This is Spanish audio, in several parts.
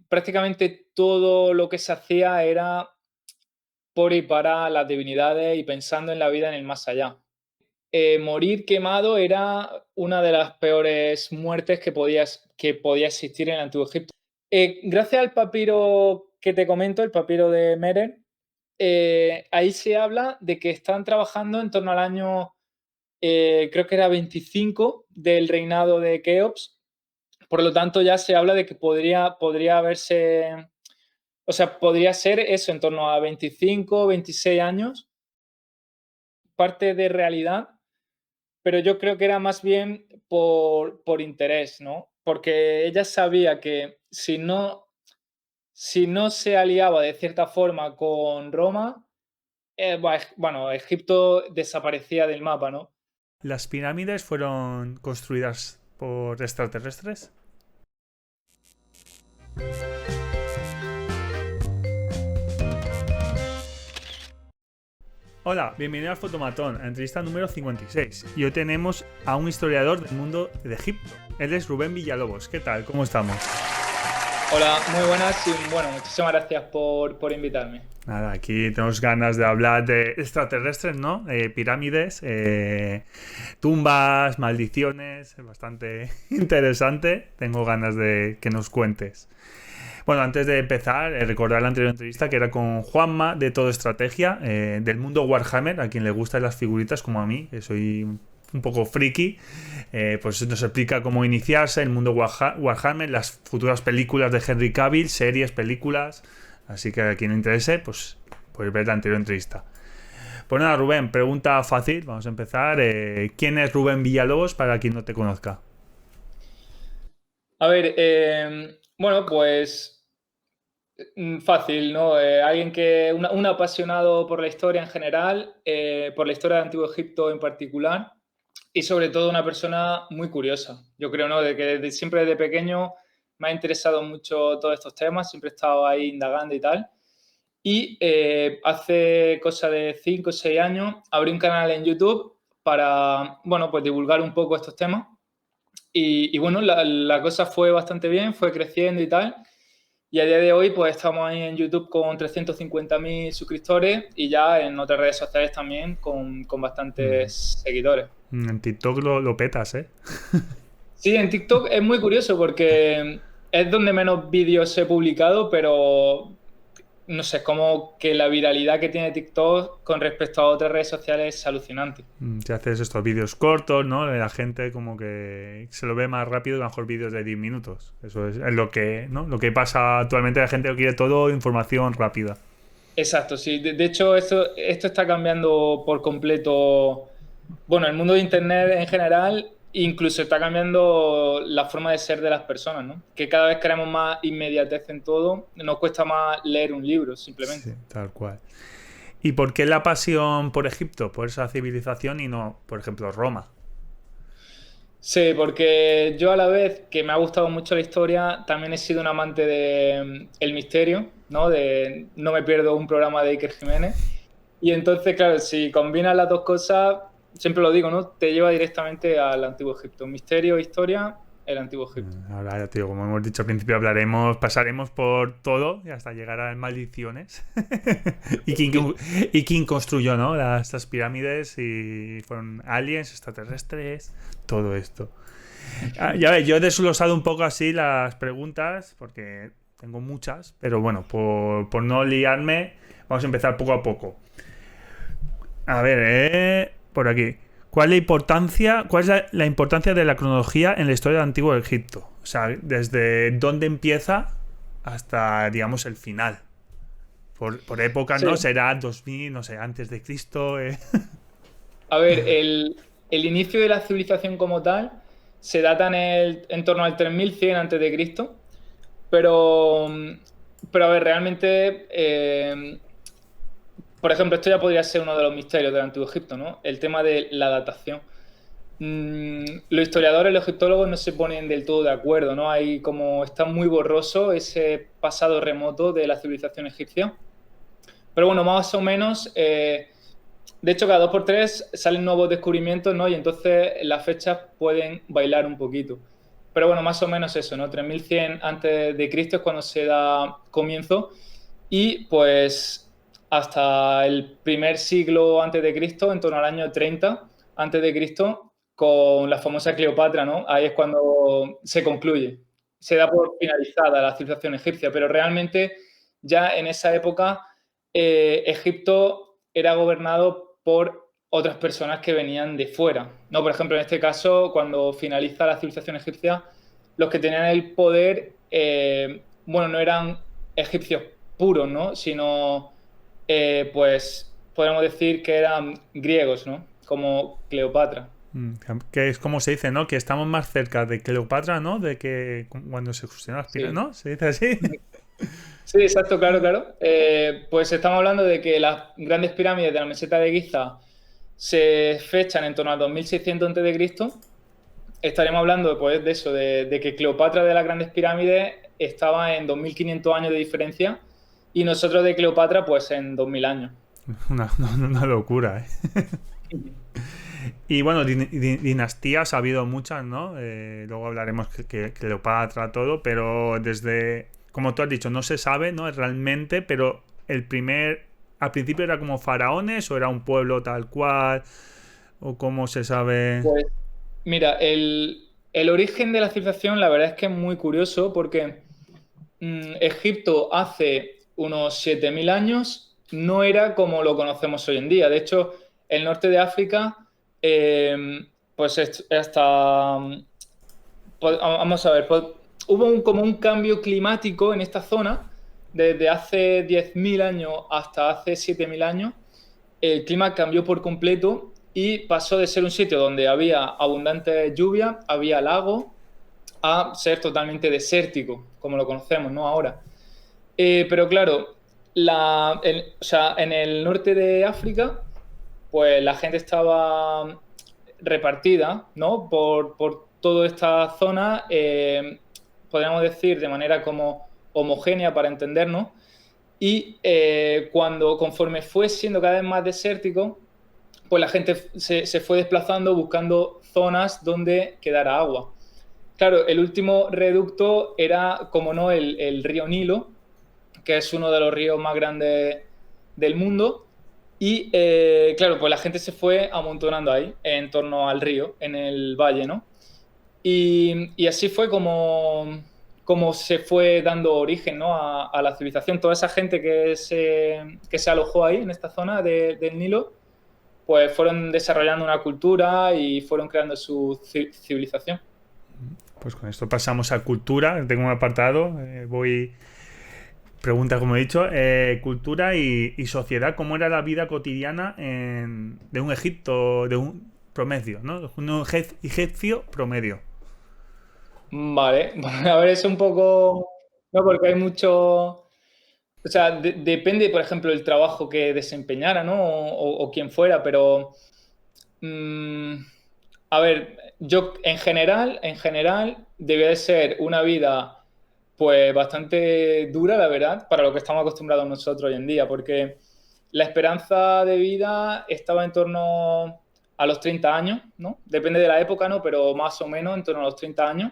prácticamente todo lo que se hacía era por y para las divinidades y pensando en la vida en el más allá. Morir quemado era una de las peores muertes que podía existir en el Antiguo Egipto. Gracias al papiro que te comento, el papiro de Merer, ahí se habla de que están trabajando en torno al año, creo que era 25 del reinado de Keops. Por lo tanto, ya se habla de que podría haberse, o sea, podría ser eso, en torno a 25, 26 años, parte de realidad, pero yo creo que era más bien por interés, ¿no? Porque ella sabía que si no se aliaba de cierta forma con Roma, bueno, Egipto desaparecía del mapa, ¿no? ¿Las pirámides fueron construidas por extraterrestres? Hola, bienvenido al Fotomatón, a entrevista número 56. Y hoy tenemos a un historiador del mundo de Egipto. Él es Rubén Villalobos. ¿Qué tal? ¿Cómo estamos? Hola, muy buenas y bueno, muchísimas gracias por invitarme. Nada, aquí tenemos ganas de hablar de extraterrestres, ¿no? Pirámides, tumbas, maldiciones, es bastante interesante. Tengo ganas de que nos cuentes. Bueno, antes de empezar, recordar la anterior entrevista que era con Juanma de Todo Estrategia, del mundo Warhammer, a quien le gustan las figuritas como a mí, que soy un poco friki, pues nos explica cómo iniciarse en el mundo Warhammer, las futuras películas de Henry Cavill, series, películas, así que a quien le interese, pues puedes ver la anterior entrevista. Pues nada, Rubén, pregunta fácil, vamos a empezar. ¿Quién es Rubén Villalobos para quien no te conozca? A ver, bueno, pues fácil, ¿no? Un apasionado por la historia en general, por la historia de Antiguo Egipto en particular, y sobre todo una persona muy curiosa. Yo creo, ¿no? De que siempre desde pequeño me ha interesado mucho todos estos temas, siempre he estado ahí indagando y tal. Y hace cosa de 5 o 6 años abrí un canal en YouTube para, bueno, pues divulgar un poco estos temas. Y bueno, la cosa fue bastante bien, fue creciendo y tal. Y a día de hoy, pues estamos ahí en YouTube con 350.000 suscriptores y ya en otras redes sociales también con Mm, bastantes seguidores. En TikTok lo petas, ¿eh? Sí, en TikTok es muy curioso porque es donde menos vídeos he publicado, pero no sé, es como que la viralidad que tiene TikTok con respecto a otras redes sociales es alucinante. Si haces estos vídeos cortos, ¿no? La gente como que se lo ve más rápido que a lo mejor vídeos de 10 minutos. Eso es lo que, ¿no? Lo que pasa actualmente, la gente quiere todo información rápida. Exacto, sí. De hecho, esto está cambiando por completo, bueno, el mundo de Internet en general, incluso está cambiando la forma de ser de las personas, ¿no? Que cada vez queremos más inmediatez en todo, nos cuesta más leer un libro, Sí, simplemente. tal cual. ¿Y por qué la pasión por Egipto, por esa civilización y no, por ejemplo, Roma? Sí, porque yo a la vez que me ha gustado mucho la historia, también he sido un amante de el misterio, ¿no? No me pierdo un programa de Iker Jiménez. Y entonces, claro, si combinas las dos cosas, siempre lo digo, ¿no? Te lleva directamente al Antiguo Egipto. Misterio, historia, el Antiguo Egipto. Ahora ya te digo, como hemos dicho al principio, pasaremos por todo y hasta llegar a maldiciones. y, quién, y quién construyó, ¿no? Estas pirámides y fueron aliens, extraterrestres, todo esto. Ya ves, yo he desglosado un poco así las preguntas porque tengo muchas, pero bueno, por no liarme, vamos a empezar poco a poco. A ver, por aquí. ¿Cuál es la importancia de la cronología en la historia del Antiguo Egipto? O sea, desde dónde empieza hasta, digamos, el final. Por época, ¿no? Sí. Será 2000, no sé, antes de Cristo. A ver, el inicio de la civilización como tal se data en torno al 3100 antes de Cristo, pero, pero a ver, realmente, por ejemplo, esto ya podría ser uno de los misterios del Antiguo Egipto, ¿no? El tema de la datación. Los historiadores, los egiptólogos no se ponen del todo de acuerdo, ¿no? Hay como está muy borroso ese pasado remoto de la civilización egipcia. Pero bueno, más o menos, de hecho, cada dos por tres salen nuevos descubrimientos, ¿no? Y entonces las fechas pueden bailar un poquito. pero bueno, más o menos eso, ¿no? 3100 antes de Cristo es cuando se da comienzo y pues hasta el primer siglo antes de Cristo, en torno al año 30 antes de Cristo, con la famosa Cleopatra, ¿no? Ahí es cuando se concluye. Se da por finalizada la civilización egipcia, pero realmente ya en esa época Egipto era gobernado por otras personas que venían de fuera, ¿no? Por ejemplo, en este caso, cuando finaliza la civilización egipcia, los que tenían el poder, bueno, no eran egipcios puros, ¿no? Sino, pues, podríamos decir que eran griegos, ¿no? Como Cleopatra. Que es como se dice, ¿no? Que estamos más cerca de Cleopatra, ¿no? De que cuando se construyeron las pirámides, Sí. ¿no? Se dice así. Sí, exacto, claro, claro. Pues estamos hablando de que las grandes pirámides de la meseta de Giza se fechan en torno al 2600 a.C. Estaremos hablando pues, de eso, de que Cleopatra de las grandes pirámides estaba en 2500 años de diferencia y nosotros de Cleopatra pues en 2000 años. Una locura, ¿eh? Y bueno, dinastías ha habido muchas, ¿no? Luego hablaremos que Cleopatra, todo, pero desde, como tú has dicho, no se sabe, ¿no? Realmente, pero al principio era como faraones o era un pueblo tal cual, o cómo se sabe. Pues mira, el origen de la civilización la verdad es que es muy curioso porque Egipto hace unos 7000 años no era como lo conocemos hoy en día. De hecho, el norte de África, pues hasta, vamos a ver, pues, hubo como un cambio climático en esta zona desde hace 10.000 años hasta hace 7000 años. El clima cambió por completo y pasó de ser un sitio donde había abundante lluvia, había lago, a ser totalmente desértico, como lo conocemos, ¿no? Ahora. Pero claro, o sea, en el norte de África, pues la gente estaba repartida, ¿no? Por toda esta zona, podríamos decir de manera como homogénea para entendernos, y conforme fue siendo cada vez más desértico, pues la gente se fue desplazando buscando zonas donde quedara agua. Claro, el último reducto era, como no, el río Nilo, que es uno de los ríos más grandes del mundo. Y claro, pues la gente se fue amontonando ahí, en torno al río, en el valle, ¿no? Y así fue como se fue dando origen, ¿no? a la civilización. Toda esa gente que se alojó ahí, en esta zona del Nilo, pues fueron desarrollando una cultura y fueron creando su civilización. Pues con esto pasamos a cultura. Tengo un apartado. Pregunta, como he dicho, cultura y sociedad. ¿Cómo era la vida cotidiana de un Egipto, de un promedio, ¿no? Un egipcio promedio. Vale, a ver, es un poco. No, porque hay mucho. O sea, depende, por ejemplo, el trabajo que desempeñara, ¿no? O quién fuera, pero. mm, a ver, yo en general, debía de ser una vida, pues, bastante dura, la verdad, para lo que estamos acostumbrados nosotros hoy en día, porque la esperanza de vida estaba en torno a los 30 años, ¿no? Depende de la época, ¿no? Pero más o menos en torno a los 30 años.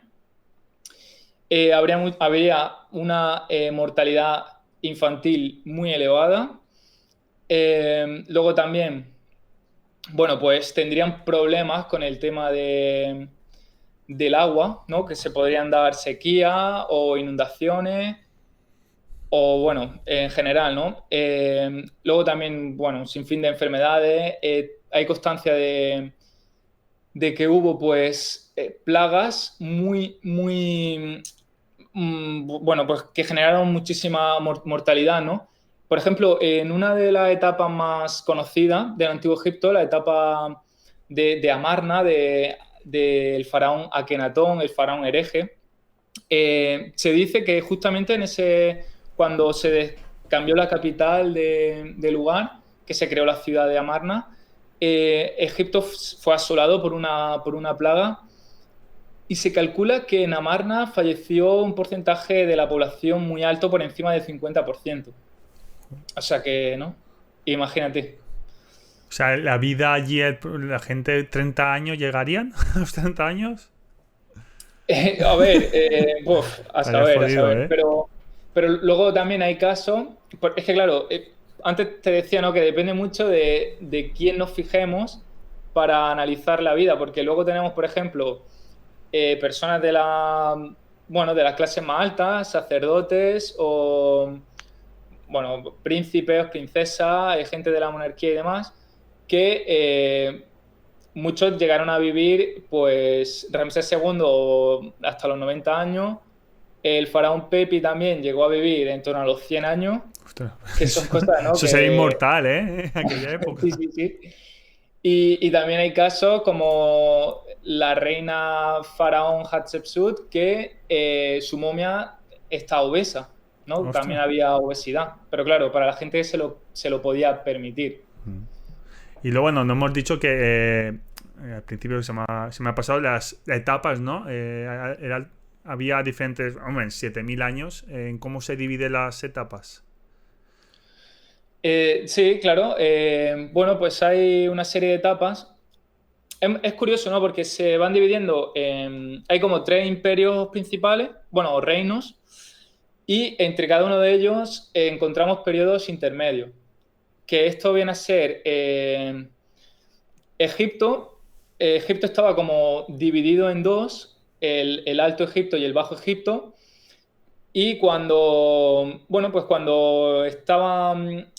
Habría una mortalidad infantil muy elevada. Luego también, bueno, pues tendrían problemas con el tema del agua, ¿no? Que se podrían dar sequía o inundaciones, o bueno, en general, ¿no? Luego también, bueno, un sinfín de enfermedades. Hay constancia de que hubo, pues, plagas muy, muy bueno, pues que generaron muchísima mortalidad, ¿no? Por ejemplo, en una de las etapas más conocidas del Antiguo Egipto, la etapa de Amarna, del faraón Akenatón, el faraón hereje, se dice que justamente cuando se cambió la capital del lugar, que se creó la ciudad de Amarna, Egipto fue asolado por una plaga y se calcula que en Amarna falleció un porcentaje de la población muy alto, por encima del 50%. O sea que, ¿no? Imagínate. O sea, la vida allí, la gente 30 años llegarían a los 30 años. A ver, a Estaría saber, a jodido, saber. ¿eh? Pero luego también hay casos, es que claro, antes te decía, ¿no? Que depende mucho de quién nos fijemos para analizar la vida, porque luego tenemos, por ejemplo, personas bueno, de las clases más altas, sacerdotes o, bueno, príncipes, princesas, gente de la monarquía y demás, que muchos llegaron a vivir, pues, Ramsés II hasta los 90 años, el faraón Pepi también llegó a vivir en torno a los 100 años, Ostras, que son cosas, ¿no? eso sería Que inmortal, ¿eh? En aquella sí, época. sí, sí. Y también hay casos como la reina faraón Hatshepsut, que su momia está obesa, ¿no? También Ostras. había obesidad, pero claro, para la gente se lo podía permitir. Y luego, bueno, no hemos dicho que al principio se me ha pasado las etapas, ¿no? Había diferentes, hombre, en 7000 años, en cómo se dividen las etapas. Sí, claro. Bueno, pues hay una serie de etapas. Es curioso, ¿no? Porque se van dividiendo hay como tres imperios principales, bueno, o reinos, y entre cada uno de ellos encontramos periodos intermedios. Que esto viene a ser Egipto. Egipto estaba como dividido en dos, el Alto Egipto y el Bajo Egipto. Y bueno, pues cuando estaban,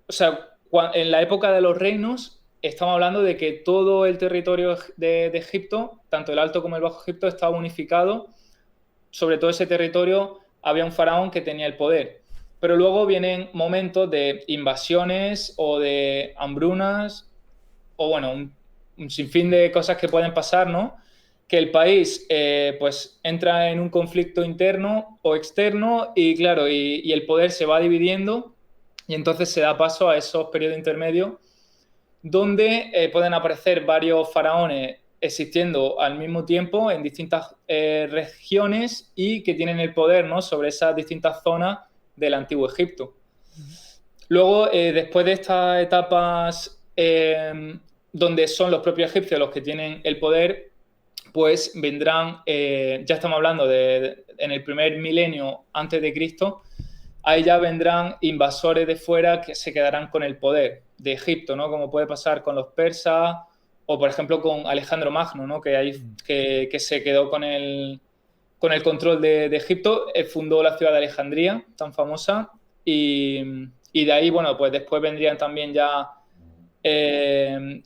o sea, en la época de los reinos, estamos hablando de que todo el territorio de Egipto, tanto el Alto como el Bajo Egipto, estaba unificado. Sobre todo ese territorio había un faraón que tenía el poder. Pero luego vienen momentos de invasiones o de hambrunas, o bueno, un sinfín de cosas que pueden pasar, ¿no? Que el país pues entra en un conflicto interno o externo y claro, y el poder se va dividiendo y entonces se da paso a esos periodos intermedios donde pueden aparecer varios faraones existiendo al mismo tiempo en distintas regiones y que tienen el poder, ¿no? Sobre esas distintas zonas del antiguo Egipto. Luego, después de estas etapas donde son los propios egipcios los que tienen el poder, pues vendrán, ya estamos hablando en el primer milenio antes de Cristo, ahí ya vendrán invasores de fuera que se quedarán con el poder de Egipto, ¿no? Como puede pasar con los persas o, por ejemplo, con Alejandro Magno, ¿no? Que se quedó con el control de Egipto, fundó la ciudad de Alejandría, tan famosa, y de ahí, bueno, pues después vendrían también ya eh,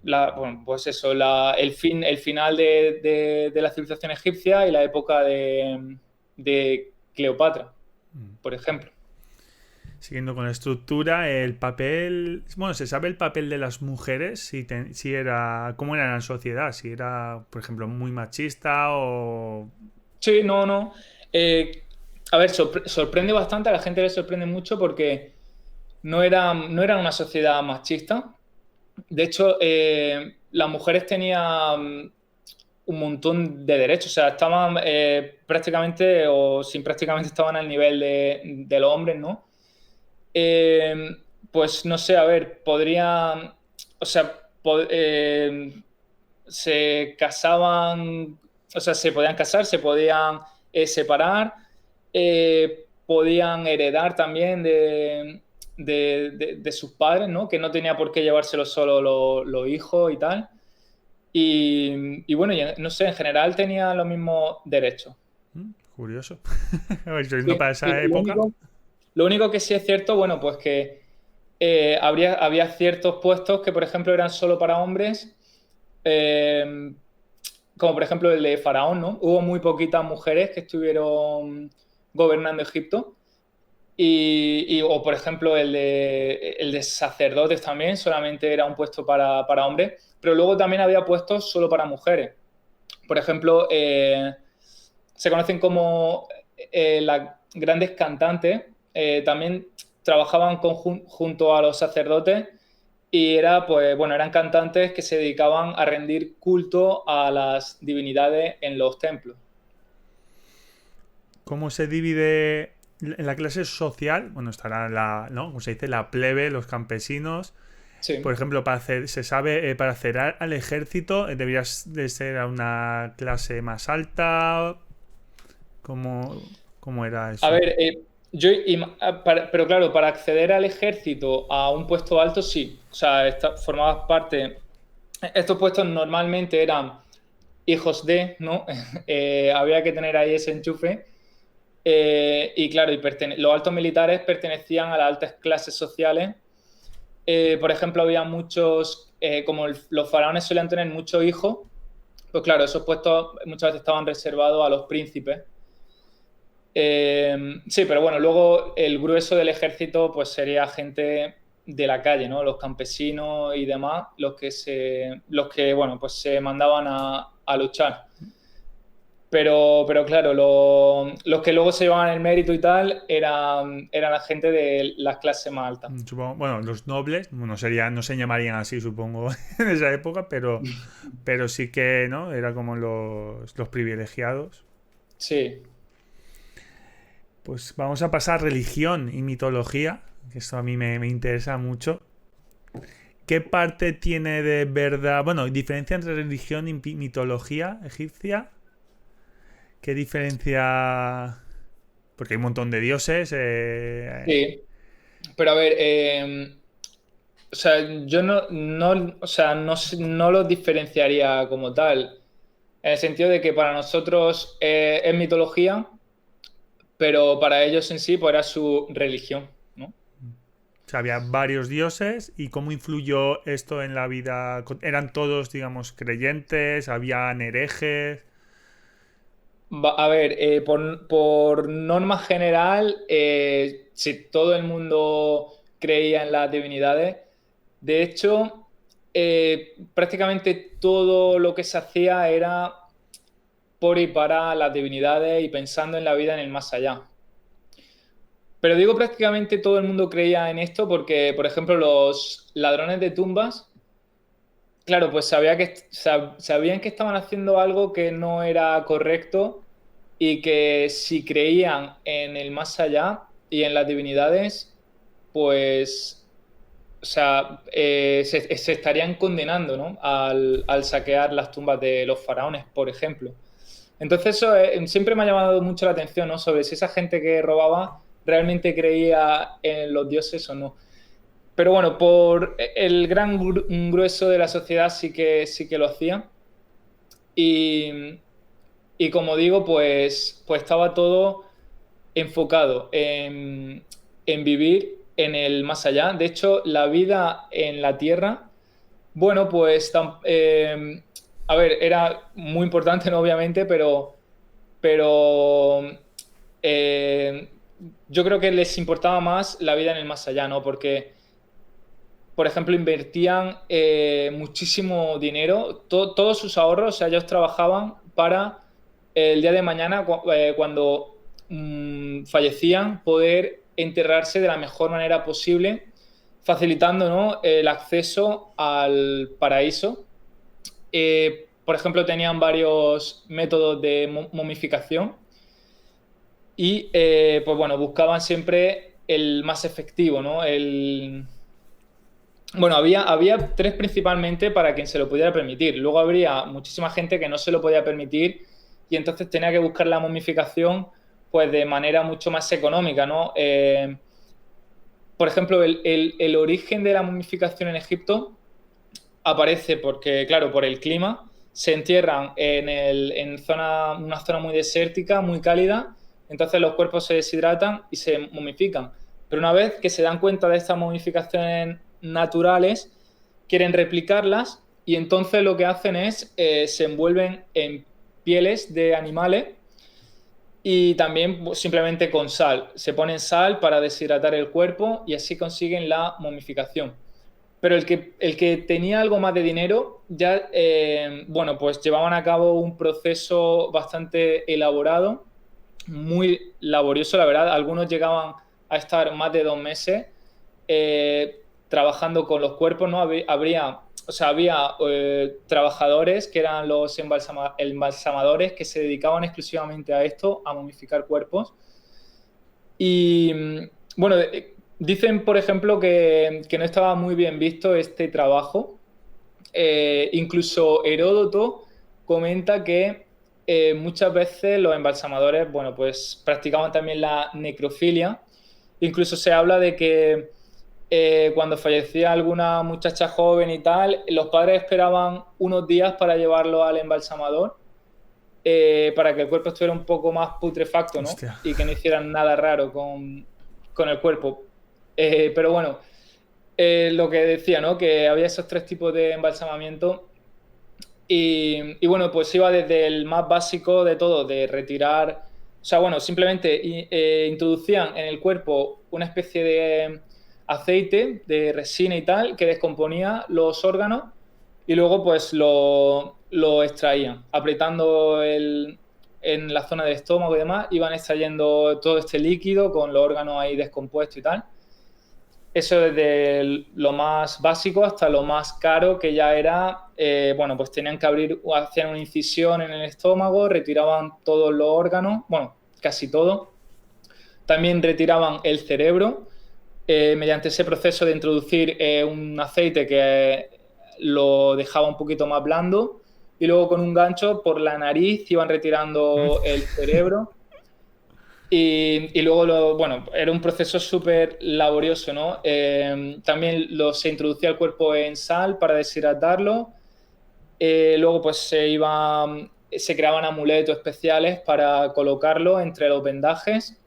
bueno, pues eso, el final de la civilización egipcia y la época de Cleopatra, por ejemplo. Siguiendo con la estructura, el papel. Bueno, ¿se sabe el papel de las mujeres? Si era. ¿Cómo era en la sociedad? Si era, por ejemplo, muy machista o. Sí, no, no. Eh, a ver, sorprende bastante, a la gente le sorprende mucho porque no era una sociedad machista. De hecho, las mujeres tenían un montón de derechos, o sea, estaban prácticamente o sin prácticamente estaban al nivel de los hombres, ¿no? Eh, pues no sé, a ver, podrían, o sea, se casaban, o sea, se podían casar, se podían separar, podían heredar también de sus padres, ¿no? Que no tenía por qué llevárselo solo los hijos y tal. Y bueno, no sé, en general tenía los mismos derechos. Curioso. Yendo Sí, para esa época. lo único que sí es cierto, bueno, pues que había ciertos puestos que, por ejemplo, eran solo para hombres, eh, como por ejemplo el de Faraón, ¿no? Hubo muy poquitas mujeres que estuvieron gobernando Egipto. O por ejemplo el de sacerdotes también, solamente era un puesto para hombres, pero luego también había puestos solo para mujeres. Por ejemplo, se conocen como las grandes cantantes, también trabajaban junto a los sacerdotes y pues, bueno, eran cantantes que se dedicaban a rendir culto a las divinidades en los templos. ¿Cómo se divide en la clase social? Bueno, estará ¿no? Como se dice, la plebe, los campesinos. Sí. Por ejemplo, se sabe, para acceder al ejército deberías de ser a una clase más alta. ¿Cómo era A eso? ver, pero claro, para acceder al ejército a un puesto alto, sí. O sea, formabas parte. Estos puestos normalmente eran hijos de, ¿no? Había que tener ahí ese enchufe. Y claro, los altos militares pertenecían a las altas clases sociales. Por ejemplo, había muchos, como los faraones solían tener muchos hijos, pues claro, esos puestos muchas veces estaban reservados a los príncipes. Sí, pero bueno, luego el grueso del ejército pues sería gente de la calle, ¿no? Los campesinos y demás, bueno, pues se mandaban a luchar. Pero claro, los que luego se llevaban el mérito y tal eran la gente de las clases más altas. Supongo, bueno, los nobles, no se llamarían así, supongo, en esa época, pero sí que, ¿no? Era como los privilegiados. Sí. Pues vamos a pasar a religión y mitología, que esto a mí me interesa mucho. ¿Qué parte tiene de verdad? Bueno, diferencia entre religión y mitología egipcia. ¿Qué diferencia? Porque hay un montón de dioses. Sí, pero a ver, o sea, yo o sea, no los diferenciaría como tal, en el sentido de que para nosotros es mitología, pero para ellos en sí pues era su religión, ¿no? O sea, había varios dioses y cómo influyó esto en la vida. ¿Eran todos, digamos, creyentes? ¿Habían herejes? A ver, por norma general, si todo el mundo creía en las divinidades, de hecho, prácticamente todo lo que se hacía era por y para las divinidades y pensando en la vida en el más allá. Pero digo prácticamente todo el mundo creía en esto porque, por ejemplo, los ladrones de tumbas, claro, pues sabían que estaban haciendo algo que no era correcto y que si creían en el más allá y en las divinidades, pues, o sea, se estarían condenando, ¿no? Al saquear las tumbas de los faraones, por ejemplo. Entonces eso siempre me ha llamado mucho la atención, ¿no? Sobre si esa gente que robaba realmente creía en los dioses o no. Pero bueno, por el gran grueso de la sociedad sí que lo hacía. Y, y como digo, pues estaba todo enfocado en vivir en el más allá. De hecho, la vida en la Tierra, bueno, pues a ver, era muy importante, ¿no? Obviamente, pero eh, yo creo que les importaba más la vida en el más allá, ¿no? Porque, por ejemplo, invertían muchísimo dinero, todos sus ahorros, o sea, ellos trabajaban para el día de mañana, cuando fallecían, poder enterrarse de la mejor manera posible, facilitando, ¿no? El acceso al paraíso. Por ejemplo, tenían varios métodos de momificación y, pues bueno, buscaban siempre el más efectivo, ¿no? Bueno, había tres principalmente para quien se lo pudiera permitir. Luego habría muchísima gente que no se lo podía permitir y entonces tenía que buscar la momificación pues de manera mucho más económica, ¿no? Por ejemplo, el origen de la momificación en Egipto aparece porque, claro, por el clima, se entierran una zona muy desértica, muy cálida, entonces los cuerpos se deshidratan y se momifican. Pero una vez que se dan cuenta de estas momificaciones naturales, quieren replicarlas y entonces lo que hacen es se envuelven en pieles de animales y también simplemente con sal. Se ponen sal para deshidratar el cuerpo y así consiguen la momificación. Pero el que tenía algo más de dinero, ya, bueno, pues llevaban a cabo un proceso bastante elaborado, muy laborioso, la verdad. Algunos llegaban a estar más de 2 meses trabajando con los cuerpos, ¿no? Había trabajadores que eran los embalsamadores que se dedicaban exclusivamente a esto, a momificar cuerpos. Y bueno, Dicen, por ejemplo, que no estaba muy bien visto este trabajo. Incluso Heródoto comenta que muchas veces los embalsamadores, bueno, pues practicaban también la necrofilia. Incluso se habla de que cuando fallecía alguna muchacha joven y tal, los padres esperaban unos días para llevarlo al embalsamador, para que el cuerpo estuviera un poco más putrefacto, ¿no? Hostia. Y que no hicieran nada raro con el cuerpo. Pero bueno, lo que decía, ¿no? Que había esos tres tipos de embalsamamiento y bueno, pues iba desde el más básico de todo, de retirar, o sea, bueno, simplemente introducían en el cuerpo una especie de aceite, de resina y tal, que descomponía los órganos y luego pues lo extraían, apretando en la zona del estómago y demás, iban extrayendo todo este líquido con los órganos ahí descompuestos y tal. Eso desde lo más básico hasta lo más caro, que ya era, bueno, pues tenían que abrir, hacían una incisión en el estómago, retiraban todos los órganos, bueno, casi todo. También retiraban el cerebro mediante ese proceso de introducir un aceite que lo dejaba un poquito más blando y luego con un gancho por la nariz iban retirando el cerebro. Y luego, bueno, era un proceso súper laborioso, ¿no? También se introducía el cuerpo en sal para deshidratarlo. Luego, pues se creaban amuletos especiales para colocarlo entre los vendajes.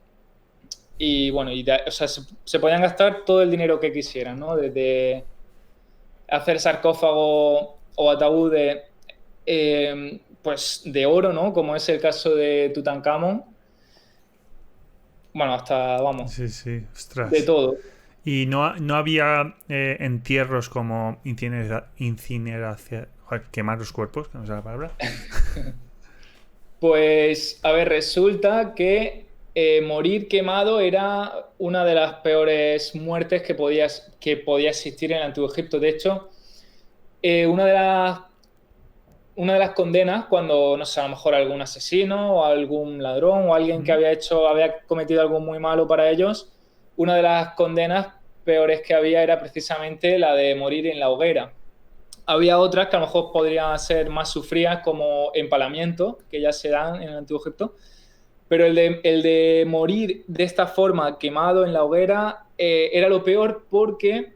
Y bueno, o sea, se podían gastar todo el dinero que quisieran, ¿no? Desde hacer sarcófago o ataúdes, pues de oro, ¿no? Como es el caso de Tutankamón. Bueno, hasta, vamos, Sí, sí, de ostras. todo. Y no había entierros como incineración. Joder, quemar los cuerpos, que no sé la palabra. Pues, a ver, resulta que morir quemado era una de las peores muertes que podía existir en el Antiguo Egipto. De hecho, eh, una de las, una de las condenas, cuando, no sé, a lo mejor algún asesino o algún ladrón o alguien que Mm. había cometido algo muy malo para ellos, una de las condenas peores que había era precisamente la de morir en la hoguera. Había otras que a lo mejor podrían ser más sufridas, como empalamiento, que ya se dan en el Antiguo Egipto, pero el de morir de esta forma, quemado en la hoguera, era lo peor porque,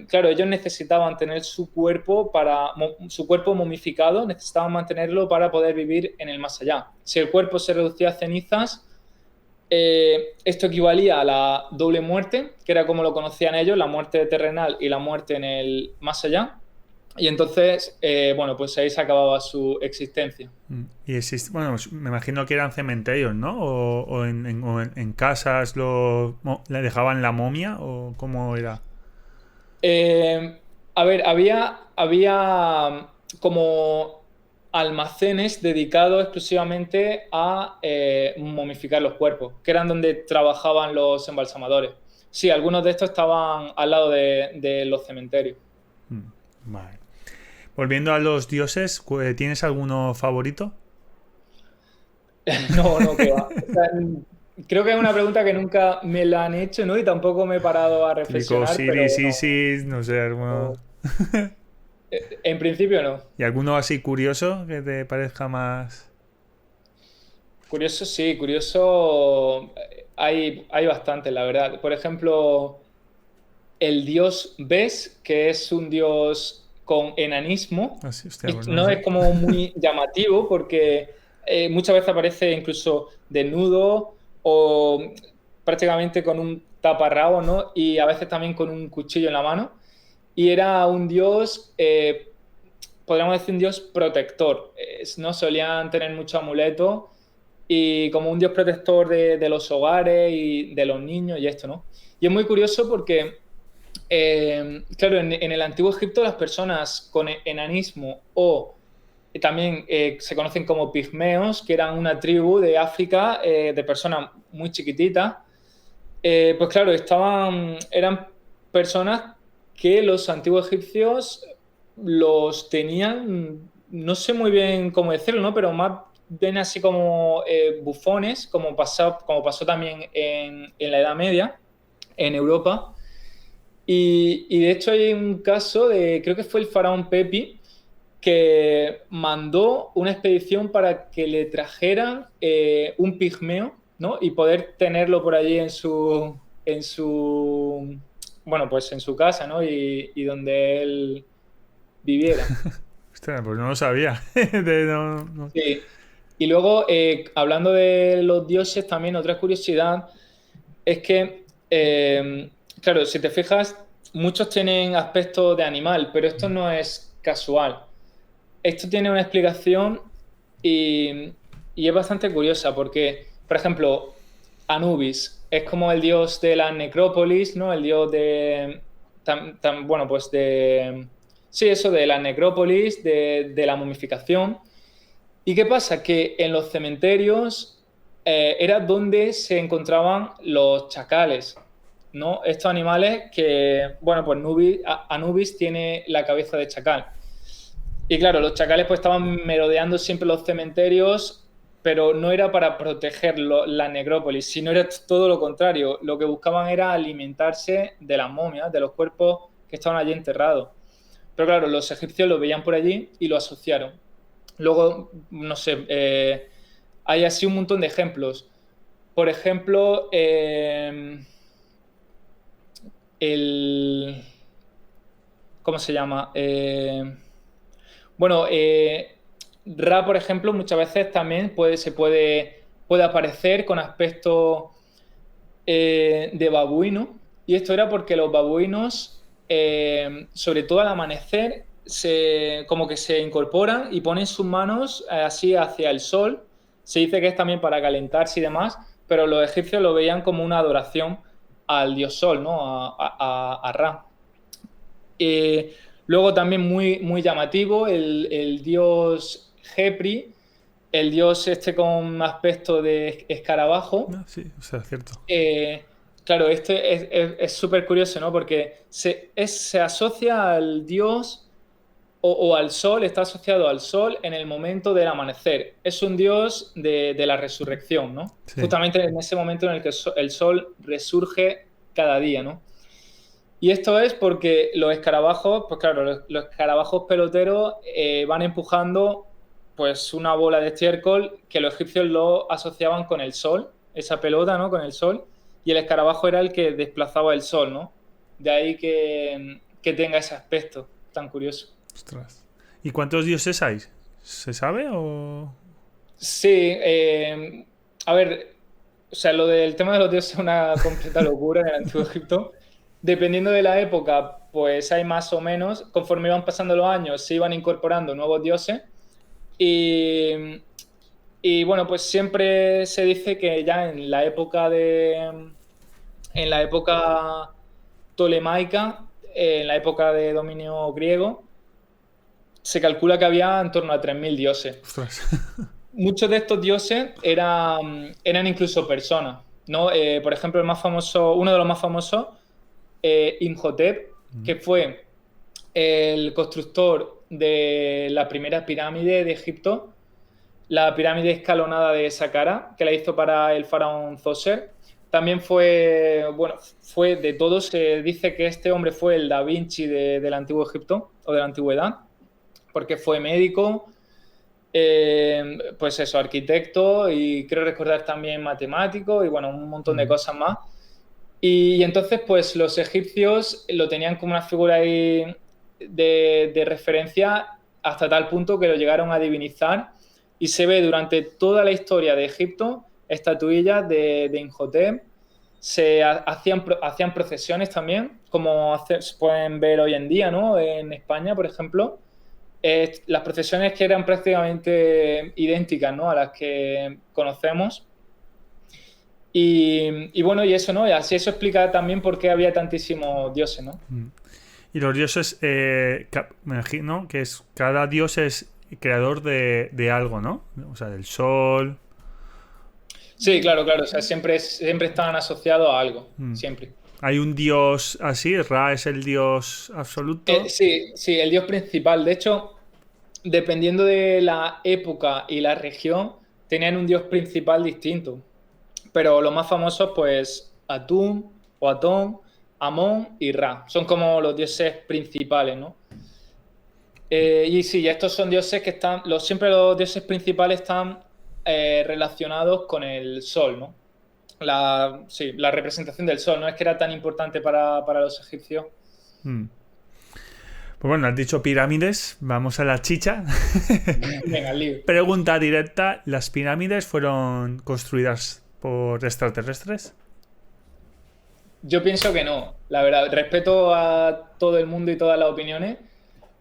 claro, ellos necesitaban tener su cuerpo momificado, necesitaban mantenerlo para poder vivir en el más allá. Si el cuerpo se reducía a cenizas, esto equivalía a la doble muerte, que era como lo conocían ellos, la muerte terrenal y la muerte en el más allá. Y entonces, bueno, pues ahí se acababa su existencia. Y existe, bueno, me imagino que eran cementerios, ¿no? O en casas le dejaban la momia, o cómo era. Eh, a ver, había como almacenes dedicados exclusivamente a momificar los cuerpos, que eran donde trabajaban los embalsamadores. Sí, algunos de estos estaban al lado de los cementerios. Vale. Volviendo a los dioses, ¿tienes alguno favorito? No, no, que va. O sea, creo que es una pregunta que nunca me la han hecho, ¿no? Y tampoco me he parado a Típico reflexionar, pero Osiris, no. Isis, no sé, alguno. En principio no. ¿Y alguno así curioso que te parezca más? Curioso, sí, curioso. Hay bastante, la verdad. Por ejemplo, el dios Bes, que es un dios con enanismo, Así, hostia, y pues no no sé. es como muy llamativo porque muchas veces aparece incluso desnudo o prácticamente con un taparrabo, ¿no? Y a veces también con un cuchillo en la mano. Y era un dios, podríamos decir un dios protector. No solían tener mucho amuleto y como un dios protector de los hogares y de los niños y esto, ¿no? Y es muy curioso porque claro, en el antiguo Egipto las personas con enanismo o también se conocen como pigmeos, que eran una tribu de África de personas muy chiquititas, pues claro, eran personas que los antiguos egipcios los tenían, no sé muy bien cómo decirlo, ¿no? Pero más bien así como bufones, como pasó también en la Edad Media, en Europa. Y de hecho hay un caso de, creo que fue el faraón Pepi, que mandó una expedición para que le trajeran un pigmeo, ¿no? Y poder tenerlo por allí bueno, pues en su casa, ¿no? Y donde él viviera. Hostia, pues no lo sabía. No. Sí. Y luego, hablando de los dioses, también otra curiosidad es que, claro, si te fijas, muchos tienen aspecto de animal, pero esto no es casual. Esto tiene una explicación y, y es bastante curiosa porque, por ejemplo, Anubis es como el dios de la necrópolis, ¿no? El dios de, bueno, pues de, sí, eso de la necrópolis, de la momificación. ¿Y qué pasa? Que en los cementerios era donde se encontraban los chacales, ¿no? Estos animales que, bueno, pues Anubis tiene la cabeza de chacal. Y claro, los chacales pues estaban merodeando siempre los cementerios, pero no era para proteger la necrópolis, sino era todo lo contrario. Lo que buscaban era alimentarse de las momias, de los cuerpos que estaban allí enterrados. Pero claro, los egipcios lo veían por allí y lo asociaron. Luego, no sé, hay así un montón de ejemplos. Por ejemplo, el... ¿Cómo se llama? Bueno, Ra, por ejemplo, muchas veces también puede aparecer con aspecto de babuino. Y esto era porque los babuinos, sobre todo al amanecer, como que se incorporan y ponen sus manos así hacia el sol. Se dice que es también para calentarse y demás, pero los egipcios lo veían como una adoración al dios sol, ¿no? A Ra. Luego también muy llamativo, el dios Jepri, el dios este con aspecto de escarabajo. No, sí, o sea, cierto. Claro, este es súper curioso, ¿no? Porque se asocia al dios o al sol, está asociado al sol en el momento del amanecer. Es un dios de la resurrección, ¿no? Sí. Justamente en ese momento en el que el sol resurge cada día, ¿no? Y esto es porque los escarabajos, pues claro, los escarabajos peloteros van empujando pues una bola de estiércol que los egipcios lo asociaban con el sol, esa pelota, ¿no? Con el sol, y el escarabajo era el que desplazaba el sol, ¿no? De ahí que tenga ese aspecto tan curioso. Ostras. ¿Y cuántos dioses hay? ¿Se sabe o...? Sí, a ver, o sea, lo del tema de los dioses es una completa locura en el Antiguo Egipto. Dependiendo de la época, pues hay más o menos. Conforme iban pasando los años, se iban incorporando nuevos dioses. Y, y bueno, pues siempre se dice que ya en la época tolemaica, en la época de dominio griego, se calcula que había en torno a 3.000 dioses. Ostras. Muchos de estos dioses eran incluso personas, ¿no? Por ejemplo, uno de los más famosos, Imhotep, que fue el constructor de la primera pirámide de Egipto, la pirámide escalonada de Saqqara, que la hizo para el faraón Zoser. También fue de todos, se dice que este hombre fue el Da Vinci del Antiguo Egipto o de la Antigüedad, porque fue médico, pues eso, arquitecto y creo recordar también matemático y bueno, un montón de cosas más. Y entonces, pues los egipcios lo tenían como una figura ahí de referencia hasta tal punto que lo llegaron a divinizar y se ve durante toda la historia de Egipto estatuillas de Imhotep. Hacían procesiones también, como se pueden ver hoy en día, ¿no? En España, por ejemplo. Las procesiones que eran prácticamente idénticas, ¿no? A las que conocemos. Y bueno, y eso, ¿no? Y así eso explica también por qué había tantísimos dioses, ¿no? Y los dioses, me imagino que cada dios es creador de algo, ¿no? O sea, del sol. Sí, claro, claro. O sea, siempre estaban asociados a algo, siempre. Hay un dios así, Ra es el dios absoluto. Sí, sí, el dios principal. De hecho, dependiendo de la época y la región, tenían un dios principal distinto. Pero los más famosos, pues, Atum, o Atón, Amón y Ra. Son como los dioses principales, ¿no? Y sí, estos son dioses que están, siempre los dioses principales están relacionados con el sol, ¿no? Sí, la representación del sol, no es que era tan importante para los egipcios. Mm. Pues bueno, has dicho pirámides, vamos a la chicha. Venga, lío. Pregunta directa, ¿las pirámides fueron construidas por extraterrestres? Yo pienso que no, la verdad. Respeto a todo el mundo y todas las opiniones,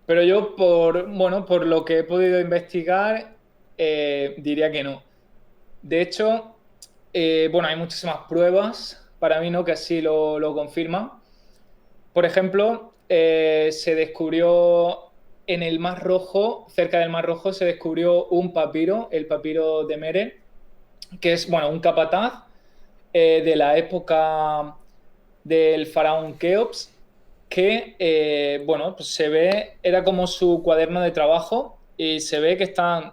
pero yo por lo que he podido investigar, diría que no. De hecho, hay muchísimas pruebas para mí, ¿no? Que así lo confirman. Por ejemplo, se descubrió en el Mar Rojo, cerca del Mar Rojo, se descubrió un papiro, el papiro de Merer, que es, un capataz de la época del faraón Keops, que, pues se ve, era como su cuaderno de trabajo y se ve que están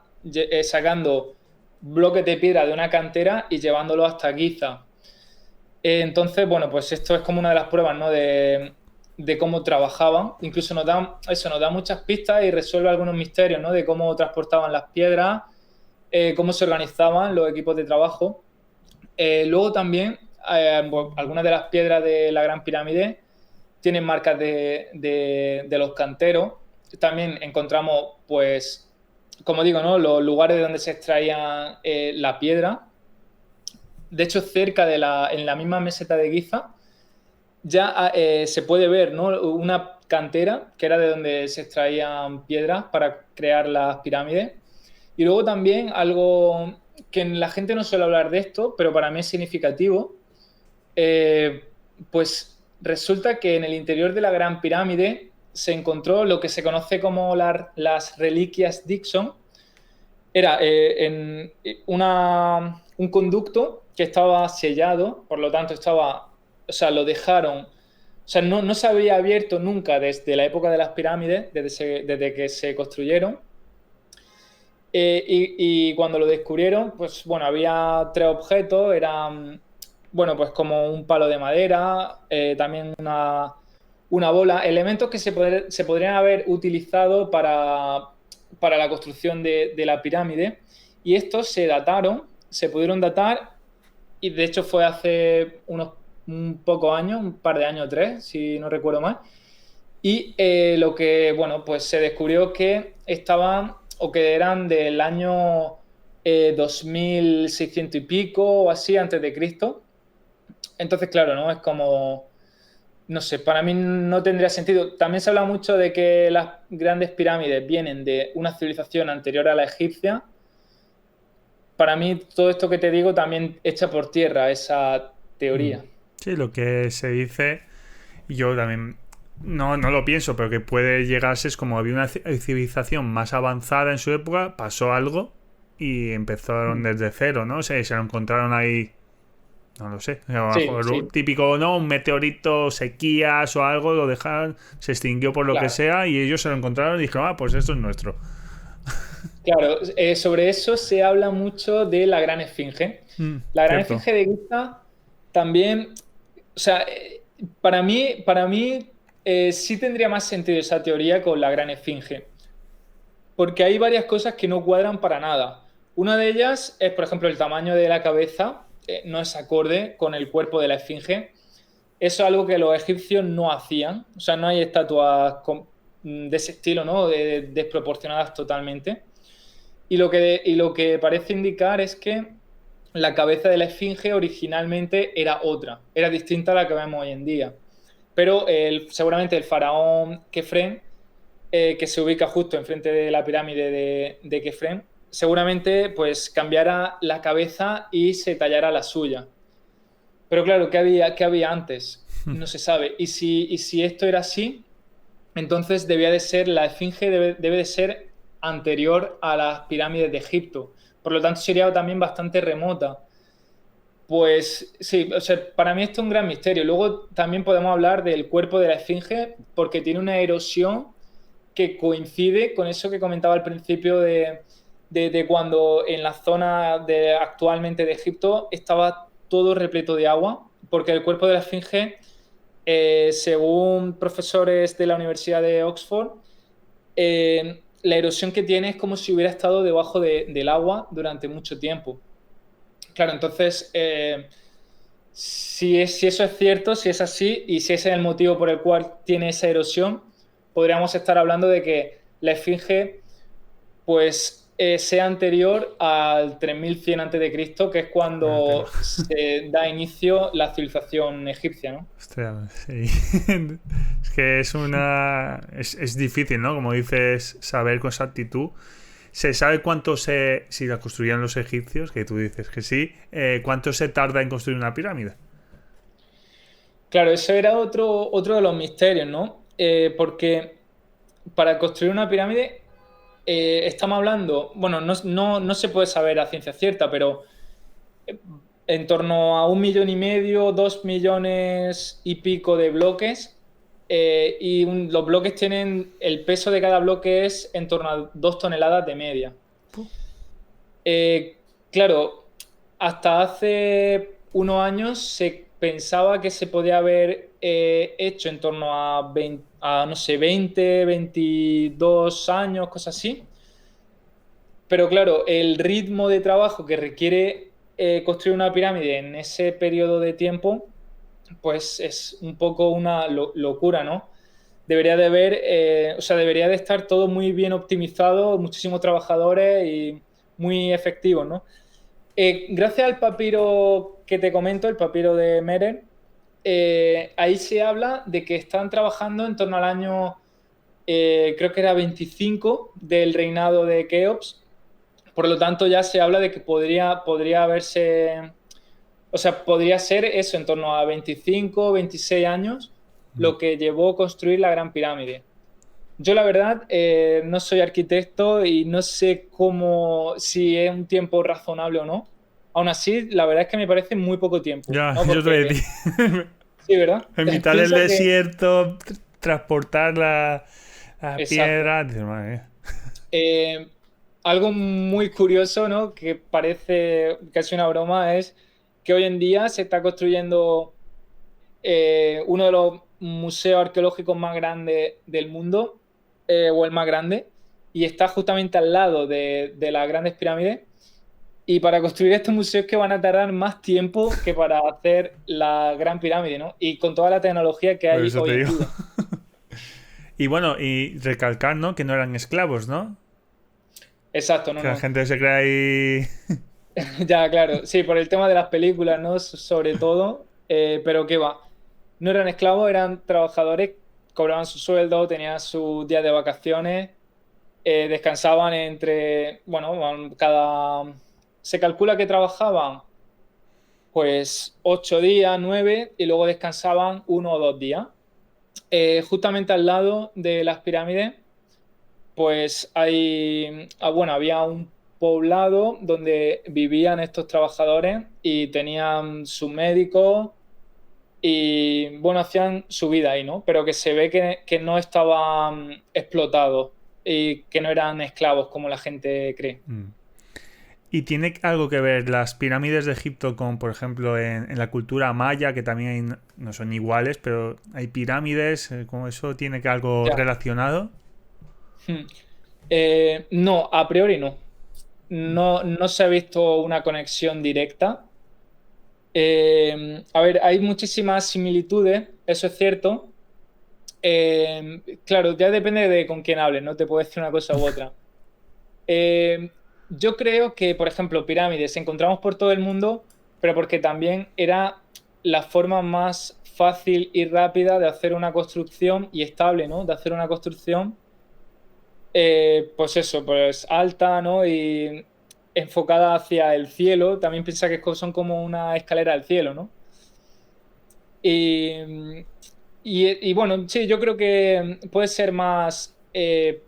sacando bloques de piedra de una cantera y llevándolo hasta Giza. Entonces, pues esto es como una de las pruebas, ¿no? de cómo trabajaban. Incluso nos da muchas pistas y resuelve algunos misterios, ¿no? De cómo transportaban las piedras, cómo se organizaban los equipos de trabajo. Luego también, algunas de las piedras de la Gran Pirámide tienen marcas de los canteros. También encontramos, pues, como digo, ¿no? Los lugares donde se extraía la piedra. De hecho, en la misma meseta de Giza, ya se puede ver, ¿no? Una cantera que era de donde se extraían piedras para crear las pirámides. Y luego también algo que la gente no suele hablar de esto, pero para mí es significativo, pues resulta que en el interior de la Gran Pirámide se encontró lo que se conoce como las reliquias Dixon. Era un conducto que estaba sellado, por lo tanto lo dejaron, no se había abierto nunca desde la época de las pirámides, desde que se construyeron. Y cuando lo descubrieron, pues había 3 objetos, eran, pues como un palo de madera, también una bola, elementos que se podrían haber utilizado para la construcción de la pirámide, y estos se pudieron datar, y de hecho fue hace un pocos años, un par de años, 3, si no recuerdo mal, y lo que, pues se descubrió que estaban, o que eran del año 2600 y pico, o así, antes de Cristo. Entonces, claro, ¿no? Es como, no sé, para mí no tendría sentido. También se habla mucho de que las grandes pirámides vienen de una civilización anterior a la egipcia. Para mí, todo esto que te digo también echa por tierra esa teoría. Sí, lo que se dice, yo también no lo pienso, pero que puede llegarse es como había una civilización más avanzada en su época, pasó algo y empezaron desde cero, ¿no? O sea, se lo encontraron ahí, no lo sé, a lo mejor Sí. típico, ¿no? Un meteorito, sequías o algo, lo dejaron, se extinguió por lo que Claro. sea y ellos se lo encontraron y dijeron, pues esto es nuestro. Claro, sobre eso se habla mucho de la Gran Esfinge. La Gran Cierto. Esfinge de Giza también, o sea, para mí sí tendría más sentido esa teoría con la Gran Esfinge, porque hay varias cosas que no cuadran para nada. Una de ellas es, por ejemplo, el tamaño de la cabeza, no es acorde con el cuerpo de la Esfinge. Eso es algo que los egipcios no hacían, o sea, no hay estatuas de ese estilo, ¿no? Desproporcionadas totalmente. Y lo que parece indicar es que la cabeza de la esfinge originalmente era otra, era distinta a la que vemos hoy en día. Pero seguramente el faraón Kefren, que se ubica justo enfrente de la pirámide de Kefren, seguramente pues cambiara la cabeza y se tallara la suya. Pero claro, ¿qué había antes? No se sabe. Y si esto era así, entonces la esfinge debe de ser anterior a las pirámides de Egipto. Por lo tanto, sería también bastante remota. Pues sí, o sea, para mí esto es un gran misterio. Luego también podemos hablar del cuerpo de la esfinge porque tiene una erosión que coincide con eso que comentaba al principio de cuando en la zona actualmente de Egipto estaba todo repleto de agua, porque el cuerpo de la esfinge, según profesores de la Universidad de Oxford, la erosión que tiene es como si hubiera estado debajo del agua durante mucho tiempo. Claro, entonces, si eso es cierto, si es así, y si ese es el motivo por el cual tiene esa erosión, podríamos estar hablando de que la esfinge pues sea anterior al 3100 a.C., que es cuando se da inicio la civilización egipcia, ¿no? Ostras, sí. Es que es difícil, ¿no? Como dices, saber con exactitud. ¿Se sabe si la construían los egipcios, que tú dices que sí, cuánto se tarda en construir una pirámide? Claro, eso era otro de los misterios, ¿no? Porque para construir una pirámide estamos hablando, bueno, no se puede saber a ciencia cierta, pero en torno a 1,5 millones, 2 millones y pico de bloques. Los bloques tienen, el peso de cada bloque es en torno a 2 toneladas de media. Claro, hasta hace unos años se pensaba que se podía haber hecho en torno no sé, 20, 22 años, cosas así. Pero claro, el ritmo de trabajo que requiere construir una pirámide en ese periodo de tiempo, pues es un poco una locura, ¿no? Debería de haber, o sea, debería de estar todo muy bien optimizado, muchísimos trabajadores y muy efectivos, ¿no? Gracias al papiro que te comento, el papiro de Merer, ahí se habla de que están trabajando en torno al año, creo que era 25 del reinado de Keops. Por lo tanto, ya se habla de que podría haberse, o sea, podría ser eso, en torno a 25, 26 años, lo que llevó a construir la Gran Pirámide. Yo, la verdad, no soy arquitecto y no sé si es un tiempo razonable o no. Aún así, la verdad es que me parece muy poco tiempo, Ya, ¿no? yo te Porque, voy a decir. sí, ¿verdad? En mitad del Piensa que... desierto, transportar la Exacto. piedra. Dices, madre mía. Eh, Algo muy curioso, ¿no? Que parece casi una broma, es que hoy en día se está construyendo uno de los museos arqueológicos más grandes del mundo, o el más grande, y está justamente al lado de las grandes pirámides. Y para construir estos museos que van a tardar más tiempo que para hacer la Gran Pirámide, ¿no? Y con toda la tecnología que Por hay eso hoy te en digo. día. Y bueno, y recalcar, ¿no? Que no eran esclavos, ¿no? Exacto, no, Que la no. gente se cree ahí. Ya, claro. Sí, por el tema de las películas, ¿no? Sobre todo. Pero qué va. No eran esclavos, eran trabajadores, cobraban su sueldo, tenían sus días de vacaciones, descansaban bueno, se calcula que trabajaban pues 8 días, 9, y luego descansaban 1 o 2 días. Justamente al lado de las pirámides, pues bueno, había un poblado donde vivían estos trabajadores y tenían sus médicos y, bueno, hacían su vida ahí, ¿no? Pero que se ve que no estaban explotados y que no eran esclavos como la gente cree. ¿Y tiene algo que ver las pirámides de Egipto con, por ejemplo, en la cultura maya, que también no son iguales, pero hay pirámides, ¿con eso tiene que algo Ya. relacionado? Hmm. No, a priori no. No se ha visto una conexión directa. A ver, hay muchísimas similitudes, eso es cierto. Claro, ya depende de con quién hables, no te puedo decir una cosa u otra. Eh, yo creo que, por ejemplo, pirámides encontramos por todo el mundo, pero porque también era la forma más fácil y rápida de hacer una construcción y estable, ¿no? De hacer una construcción, pues eso, pues alta, ¿no? Y enfocada hacia el cielo. También piensa que son como una escalera al cielo, ¿no? Y, y bueno, sí, yo creo que puede ser más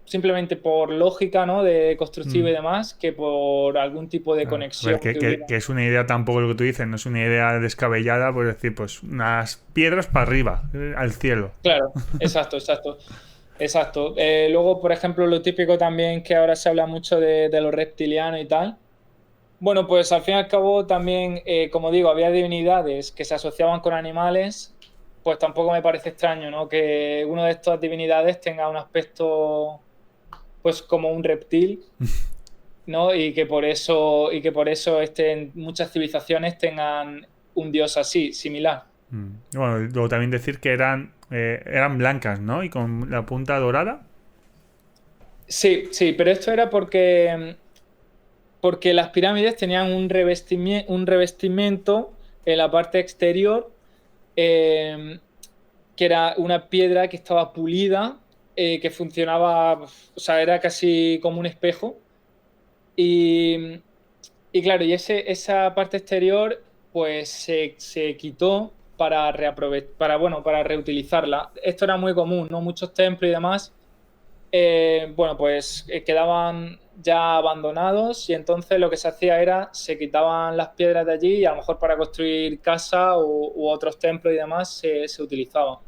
simplemente por lógica, ¿no? De constructiva y Mm. demás, que por algún tipo de Claro. A ver, conexión que hubiera. que es una idea tampoco lo que tú dices, no es una idea descabellada, pues decir, pues unas piedras para arriba, al cielo. Claro, exacto, exacto. Exacto. Luego, por ejemplo, lo típico también que ahora se habla mucho de los reptilianos y tal. Bueno, pues al fin y al cabo también, como digo, había divinidades que se asociaban con animales, pues tampoco me parece extraño, ¿no? Que una de estas divinidades tenga un aspecto, pues como un reptil, ¿no? Y que por eso muchas civilizaciones tengan un dios así, similar. Bueno, luego también decir que eran blancas, ¿no? Y con la punta dorada. Sí, sí, pero esto era porque las pirámides tenían un revestimiento en la parte exterior, eh, que era una piedra que estaba pulida, que funcionaba, o sea, era casi como un espejo. Y, y claro, esa parte exterior pues se quitó para reutilizarla. Esto era muy común, ¿no? Muchos templos y demás, bueno, pues quedaban ya abandonados y entonces lo que se hacía era se quitaban las piedras de allí y a lo mejor para construir casa u otros templos y demás se utilizaba.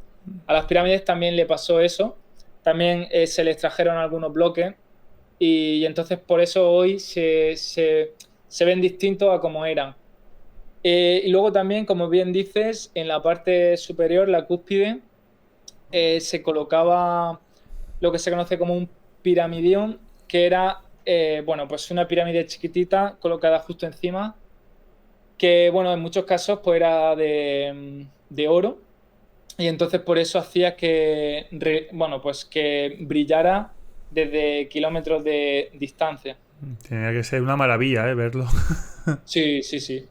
A las pirámides también le pasó eso, también se les trajeron algunos bloques y entonces por eso hoy se ven distintos a como eran. Y luego también, como bien dices, en la parte superior, la cúspide, se colocaba lo que se conoce como un piramidión, que era, bueno, pues una pirámide chiquitita colocada justo encima, que, bueno, en muchos casos pues era de oro, y entonces por eso hacía bueno, pues que brillara desde kilómetros de distancia. Tenía que ser una maravilla, verlo. Sí, sí, sí.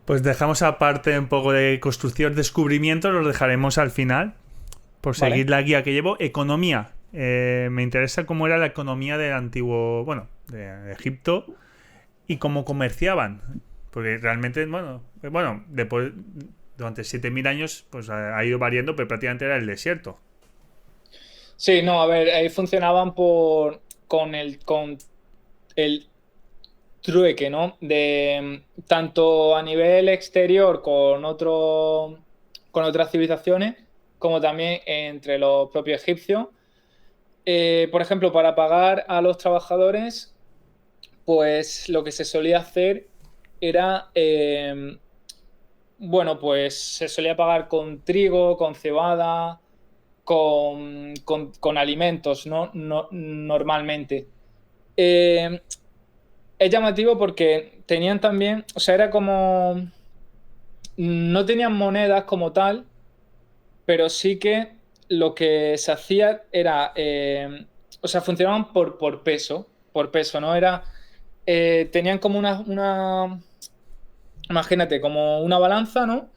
Pues dejamos aparte un poco de construcción, descubrimientos, los dejaremos al final, por seguir Vale. la guía que llevo. Economía. Me interesa cómo era la economía del antiguo, bueno, de Egipto y cómo comerciaban. Porque realmente, bueno, después, durante 7000 años, pues ha ido variando, pero prácticamente era el desierto. Sí, no, a ver, ahí funcionaban con el trueque, ¿no? Tanto a nivel exterior con otras civilizaciones, como también entre los propios egipcios. Por ejemplo, para pagar a los trabajadores, pues lo que se solía hacer era, bueno, pues se solía pagar con trigo, con cebada, con alimentos, ¿no? Normalmente. Eh, es llamativo porque tenían también, o sea, era como, no tenían monedas como tal, pero sí que lo que se hacía era, o sea, funcionaban por peso, ¿no? Tenían como imagínate, como una balanza, ¿no?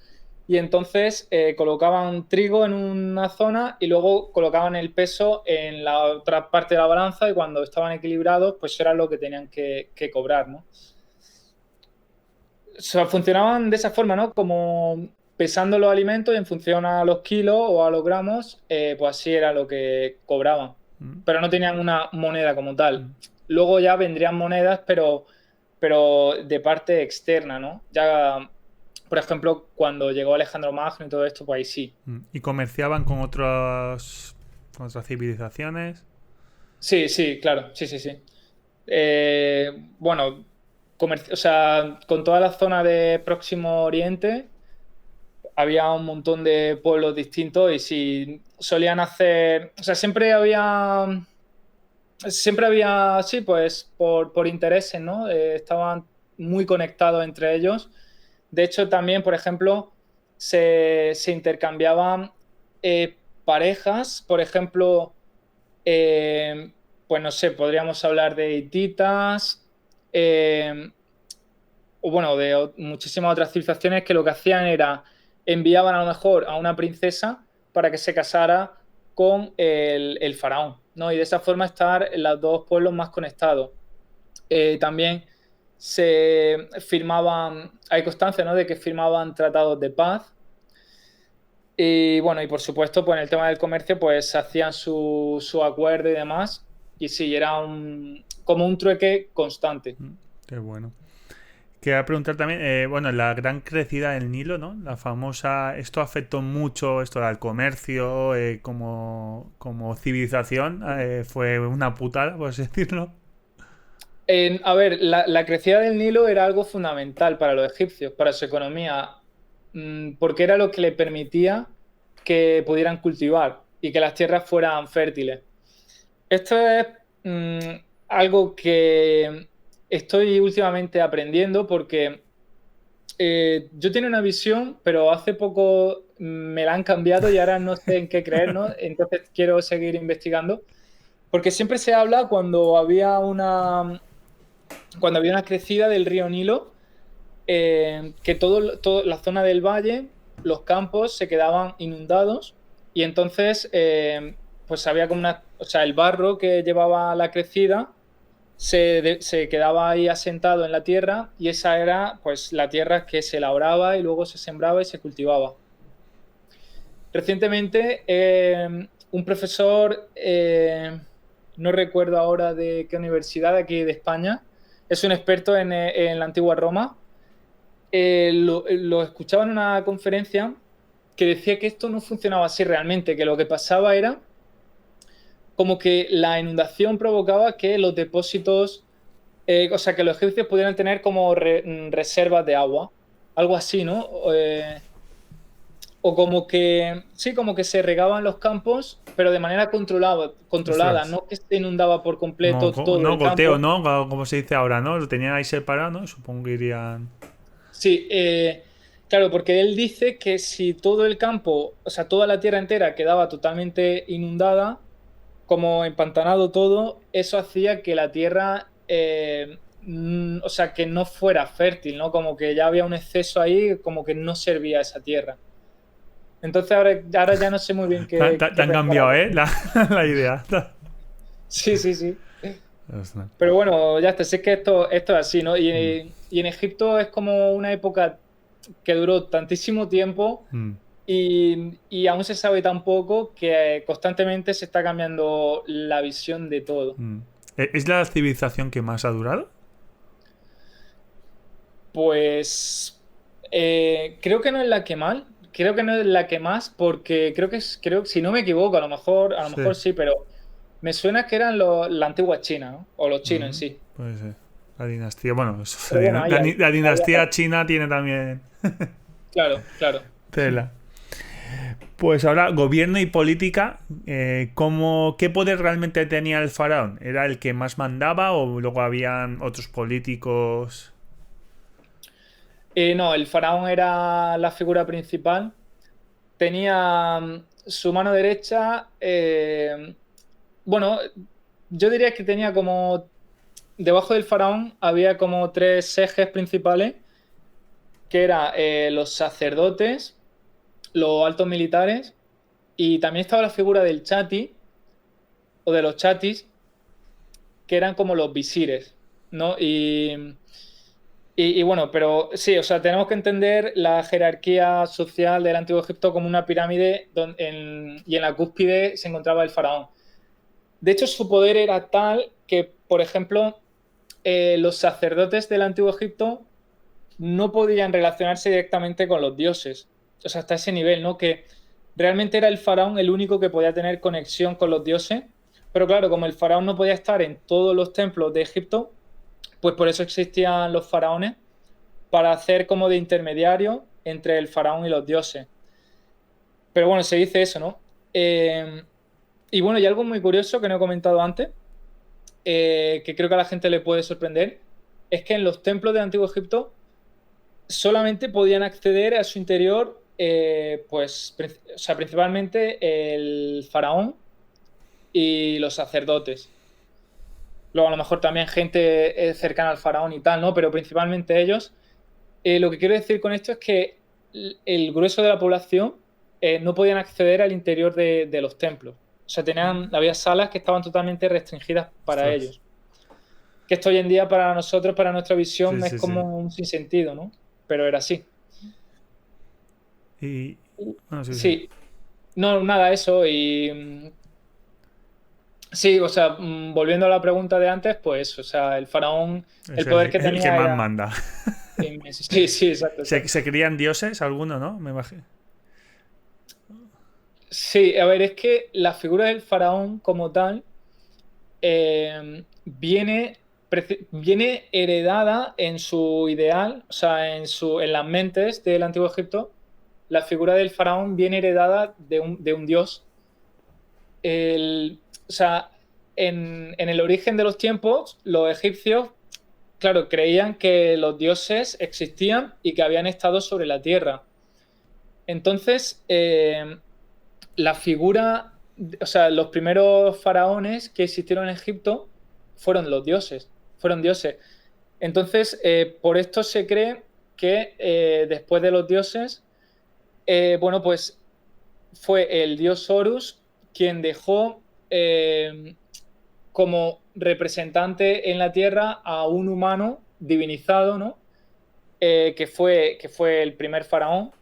Y entonces colocaban trigo en una zona y luego colocaban el peso en la otra parte de la balanza y cuando estaban equilibrados, pues era lo que tenían que cobrar, ¿no? O sea, funcionaban de esa forma, ¿no? Como pesando los alimentos y en función a los kilos o a los gramos, pues así era lo que cobraban. Pero no tenían una moneda como tal. Luego ya vendrían monedas, pero de parte externa, ¿no? Ya, por ejemplo, cuando llegó Alejandro Magno y todo esto, pues ahí sí. Y comerciaban con otras civilizaciones. Sí, sí, claro, sí, sí, sí. Bueno, o sea, con toda la zona de Próximo Oriente había un montón de pueblos distintos y sí, solían hacer, o sea, siempre había, sí, pues por intereses, ¿no? Estaban muy conectados entre ellos. De hecho, también, por ejemplo, se intercambiaban parejas, por ejemplo, pues no sé, podríamos hablar de hititas, eh, o bueno, muchísimas otras civilizaciones que lo que hacían era enviaban a lo mejor a una princesa para que se casara con el faraón, ¿no? Y de esa forma estar los dos pueblos más conectados. También hay constancia, ¿no? De que firmaban tratados de paz. Y bueno, y por supuesto, pues en el tema del comercio, pues hacían su acuerdo y demás. Y sí, era como un trueque constante. Qué bueno. Quería preguntar también, bueno, la gran crecida del Nilo, ¿no? La famosa, esto afectó mucho esto al comercio, como civilización, fue una putada, por así decirlo. A ver, la crecida del Nilo era algo fundamental para los egipcios, para su economía, porque era lo que le permitía que pudieran cultivar y que las tierras fueran fértiles. Esto es mm, algo que estoy últimamente aprendiendo porque yo tenía una visión, pero hace poco me la han cambiado y ahora no sé en qué creer, ¿no? Entonces quiero seguir investigando, porque siempre se habla cuando había una crecida del río Nilo, que toda la zona del valle, los campos se quedaban inundados y entonces pues había como o sea, el barro que llevaba la crecida se quedaba ahí asentado en la tierra y esa era pues la tierra que se labraba y luego se sembraba y se cultivaba. Recientemente un profesor, no recuerdo ahora de qué universidad de aquí de España, es un experto en la antigua Roma, lo escuchaba en una conferencia que decía que esto no funcionaba así realmente, que lo que pasaba era como que la inundación provocaba que los depósitos, o sea, que los egipcios pudieran tener como reservas de agua, algo así, ¿no? O como que, sí, como que se regaban los campos, pero de manera controlada, Ostras. no que se inundaba por Como, completo todo no, el goteo, campo. ¿no? Como se dice ahora, ¿no? Lo tenían ahí separado, ¿no? Supongo que irían. Sí, claro, porque él dice que si todo el campo, o sea, toda la tierra entera quedaba totalmente inundada, como empantanado todo, eso hacía que la tierra, o sea, que no fuera fértil, ¿no? Como que ya había un exceso ahí, como que no servía esa tierra. Entonces ahora ya no sé muy bien Te qué han pensar al cambiado, ¿eh? respecto. La idea. Sí, sí, sí. Ostras. Pero bueno, ya está, sé que esto es así, ¿no? Mm, Y en Egipto es como una época que duró tantísimo tiempo mm, y aún se sabe tan poco que constantemente se está cambiando la visión de todo. mm. ¿Es la civilización que más ha durado? Pues creo que no es la que más, creo que no es la que más, porque creo, si no me equivoco, a lo Sí. mejor sí, pero me suena que eran la antigua China, ¿no? O los chinos en Mm, sí. puede ser. La dinastía, bueno, eso Pero bueno, la ahí dinastía anda. china tiene también Claro, claro. tela. Pues ahora, gobierno y política, ¿qué poder realmente tenía el faraón? ¿Era el que más mandaba o luego habían otros políticos? No, el faraón era la figura principal. Tenía su mano derecha, bueno, yo diría que tenía como, debajo del faraón había como tres ejes principales, que eran los sacerdotes, los altos militares, y también estaba la figura del chati o de los chatis, que eran como los visires, ¿no? Y bueno, pero sí, o sea, tenemos que entender la jerarquía social del Antiguo Egipto como una pirámide y en la cúspide se encontraba el faraón. De hecho, su poder era tal que, por ejemplo, los sacerdotes del Antiguo Egipto no podían relacionarse directamente con los dioses. O sea, hasta ese nivel, ¿no? Que realmente era el faraón el único que podía tener conexión con los dioses. Pero claro, como el faraón no podía estar en todos los templos de Egipto, pues por eso existían los faraones, para hacer como de intermediario entre el faraón y los dioses. Pero bueno, se dice eso, ¿no? Y bueno, y algo muy curioso que no he comentado antes, que creo que a la gente le puede sorprender, es que en los templos de Antiguo Egipto solamente podían acceder a su interior, pues, o sea, principalmente el faraón y los sacerdotes. Luego a lo mejor también gente cercana al faraón y tal, ¿no? Pero principalmente ellos. Lo que quiero decir con esto es que el grueso de la población no podían acceder al interior de los templos. O sea, había salas que estaban totalmente restringidas para Ostras. ellos. Que esto hoy en día para nosotros, para nuestra Sí, visión, es sí, sí. como un sinsentido, ¿no? Pero era así. Y. Bueno, sí, sí. Sí, no, nada, eso. Sí, o sea, volviendo a la pregunta de antes, pues, o sea, el faraón, Es el poder que el que tenía más era manda. inmenso. Sí, sí, exacto, exacto. Se creían dioses alguno, ¿no? Me imagino. Sí, a ver, es que la figura del faraón como tal viene. viene heredada en su ideal, o sea, en las mentes del Antiguo Egipto, la figura del faraón viene heredada de un dios. O sea, en el origen de los tiempos, los egipcios, claro, creían que los dioses existían y que habían estado sobre la tierra. Entonces, la figura, o sea, los primeros faraones que existieron en Egipto fueron los dioses, fueron dioses. Entonces, por esto se cree que después de los dioses, bueno, pues fue el dios Horus quien dejó como representante en la tierra a un humano divinizado, ¿no? Que fue el primer faraón,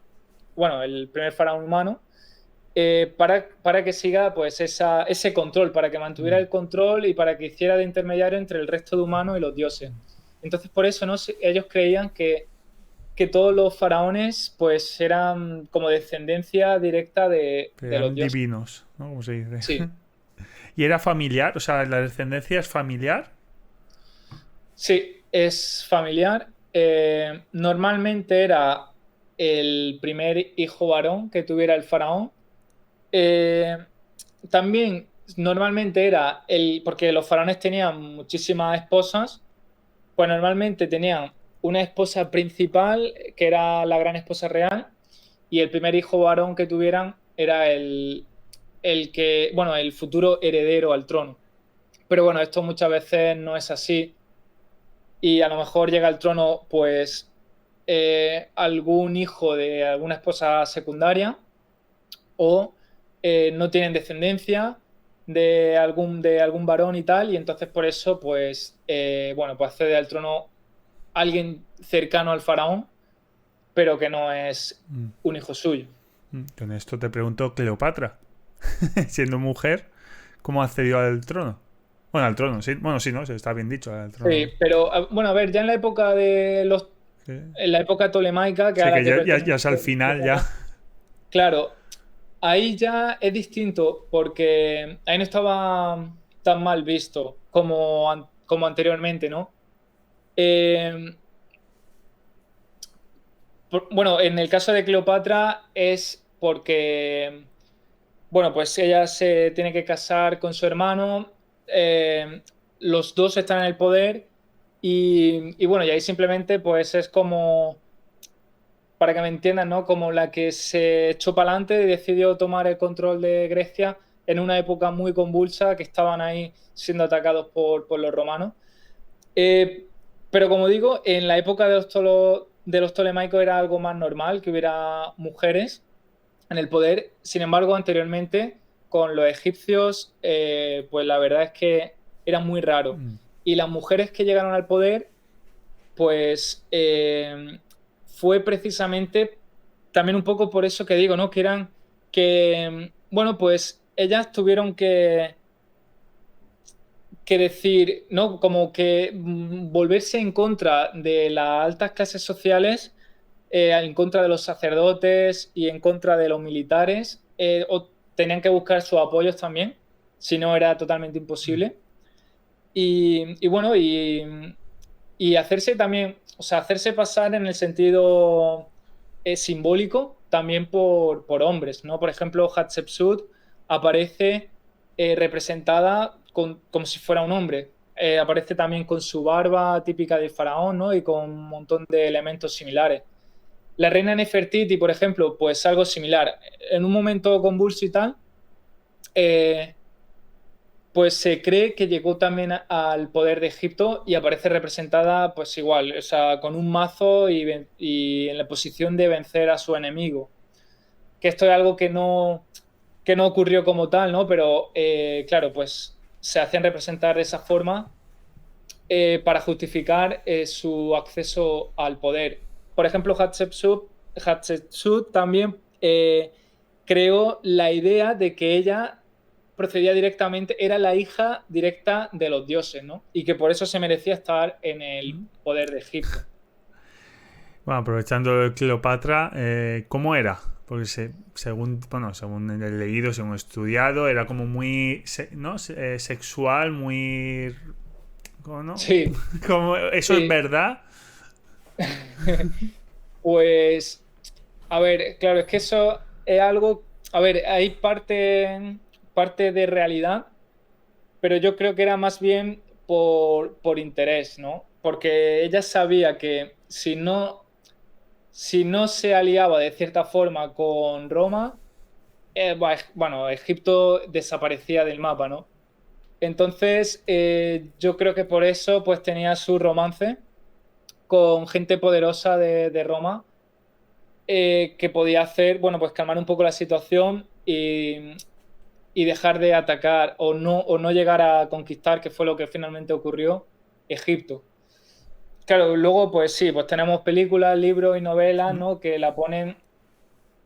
bueno, el primer faraón humano, para que siga pues ese control, para que mantuviera el control y para que hiciera de intermediario entre el resto de humanos y los dioses. Entonces, por eso, ¿no? Ellos creían que todos los faraones pues eran como descendencia directa de los Eran dioses. divinos, ¿no? Como se dice. Sí, ¿Y era familiar? O sea, ¿la descendencia es familiar? sí, es familiar. Normalmente era el primer hijo varón que tuviera el faraón. Eh, También normalmente era porque los faraones tenían muchísimas esposas, pues normalmente tenían una esposa principal, que era la gran esposa real, y el primer hijo varón que tuvieran era bueno, el futuro heredero al trono. Pero bueno, esto muchas veces no es así, y a lo mejor llega al trono, pues, algún hijo de alguna esposa secundaria, o no tienen descendencia de algún varón y tal, y entonces por eso, pues, bueno, pues accede al trono alguien cercano al faraón, pero que no es un hijo suyo. Con esto te pregunto, Cleopatra, siendo mujer, ¿cómo accedió al trono? Bueno, al trono, sí. Bueno, sí, ¿no? Está bien dicho, al Sí, trono. pero bueno, a ver, ya en la época Sí, en la época tolemaica, que sí, ahora que que ya es al pertenece, final, ya. claro, ahí ya es distinto porque ahí no estaba tan mal visto como anteriormente, ¿no? Eh, bueno, en el caso de Cleopatra es porque, bueno, pues ella se tiene que casar con su hermano, los dos están en el poder y bueno, y ahí simplemente pues es como, para que me entiendan, ¿no? Como la que se echó para adelante y decidió tomar el control de Grecia en una época muy convulsa que estaban ahí siendo atacados por los romanos. Eh, pero como digo, en la época de los tolemaicos era algo más normal que hubiera mujeres en el poder. Sin embargo, anteriormente, con los egipcios, pues la verdad es que era muy raro. Y las mujeres que llegaron al poder, pues fue precisamente también un poco por eso que digo, ¿no? Que eran que, bueno, pues ellas tuvieron que decir, ¿no? Como que volverse en contra de las altas clases sociales, en contra de los sacerdotes y en contra de los militares, o tenían que buscar sus apoyos también, si no era totalmente imposible. Y bueno, y hacerse también, o sea, hacerse pasar en el sentido simbólico también por hombres, ¿no? Por ejemplo, Hatshepsut aparece representada como si fuera un hombre. Aparece también con su barba típica del faraón, ¿no? Y con un montón de elementos similares. La reina Nefertiti, por ejemplo, pues algo similar. En un momento convulso y tal, eh, pues se cree que llegó también al poder de Egipto y aparece representada pues igual, o sea, con un mazo y en la posición de vencer a su enemigo. Que esto es algo que no ocurrió como tal, ¿no? Pero claro, pues se hacen representar de esa forma para justificar su acceso al poder. Por ejemplo, Hatshepsut también creó la idea de que ella procedía directamente, era la hija directa de los dioses, ¿no? Y que por eso se merecía estar en el poder de Egipto. Bueno, aprovechando de Cleopatra, ¿cómo era? Porque según, bueno, según he leído, según he estudiado, era como muy, ¿no? Sexual, muy, ¿Cómo no? Sí, ¿Cómo, eso es sí. verdad? Pues, a ver, claro, es que eso es algo, a ver, hay parte de realidad, pero yo creo que era más bien por interés, ¿no? Porque ella sabía que si no se aliaba de cierta forma con Roma, bueno, Egipto desaparecía del mapa, ¿no? Entonces, yo creo que por eso pues tenía su romance con gente poderosa de Roma, que podía hacer, bueno, pues calmar un poco la situación y dejar de atacar o no llegar a conquistar, que fue lo que finalmente ocurrió, Egipto. Claro, luego pues sí, pues tenemos películas, libros y novelas, Mm, ¿no? Que la ponen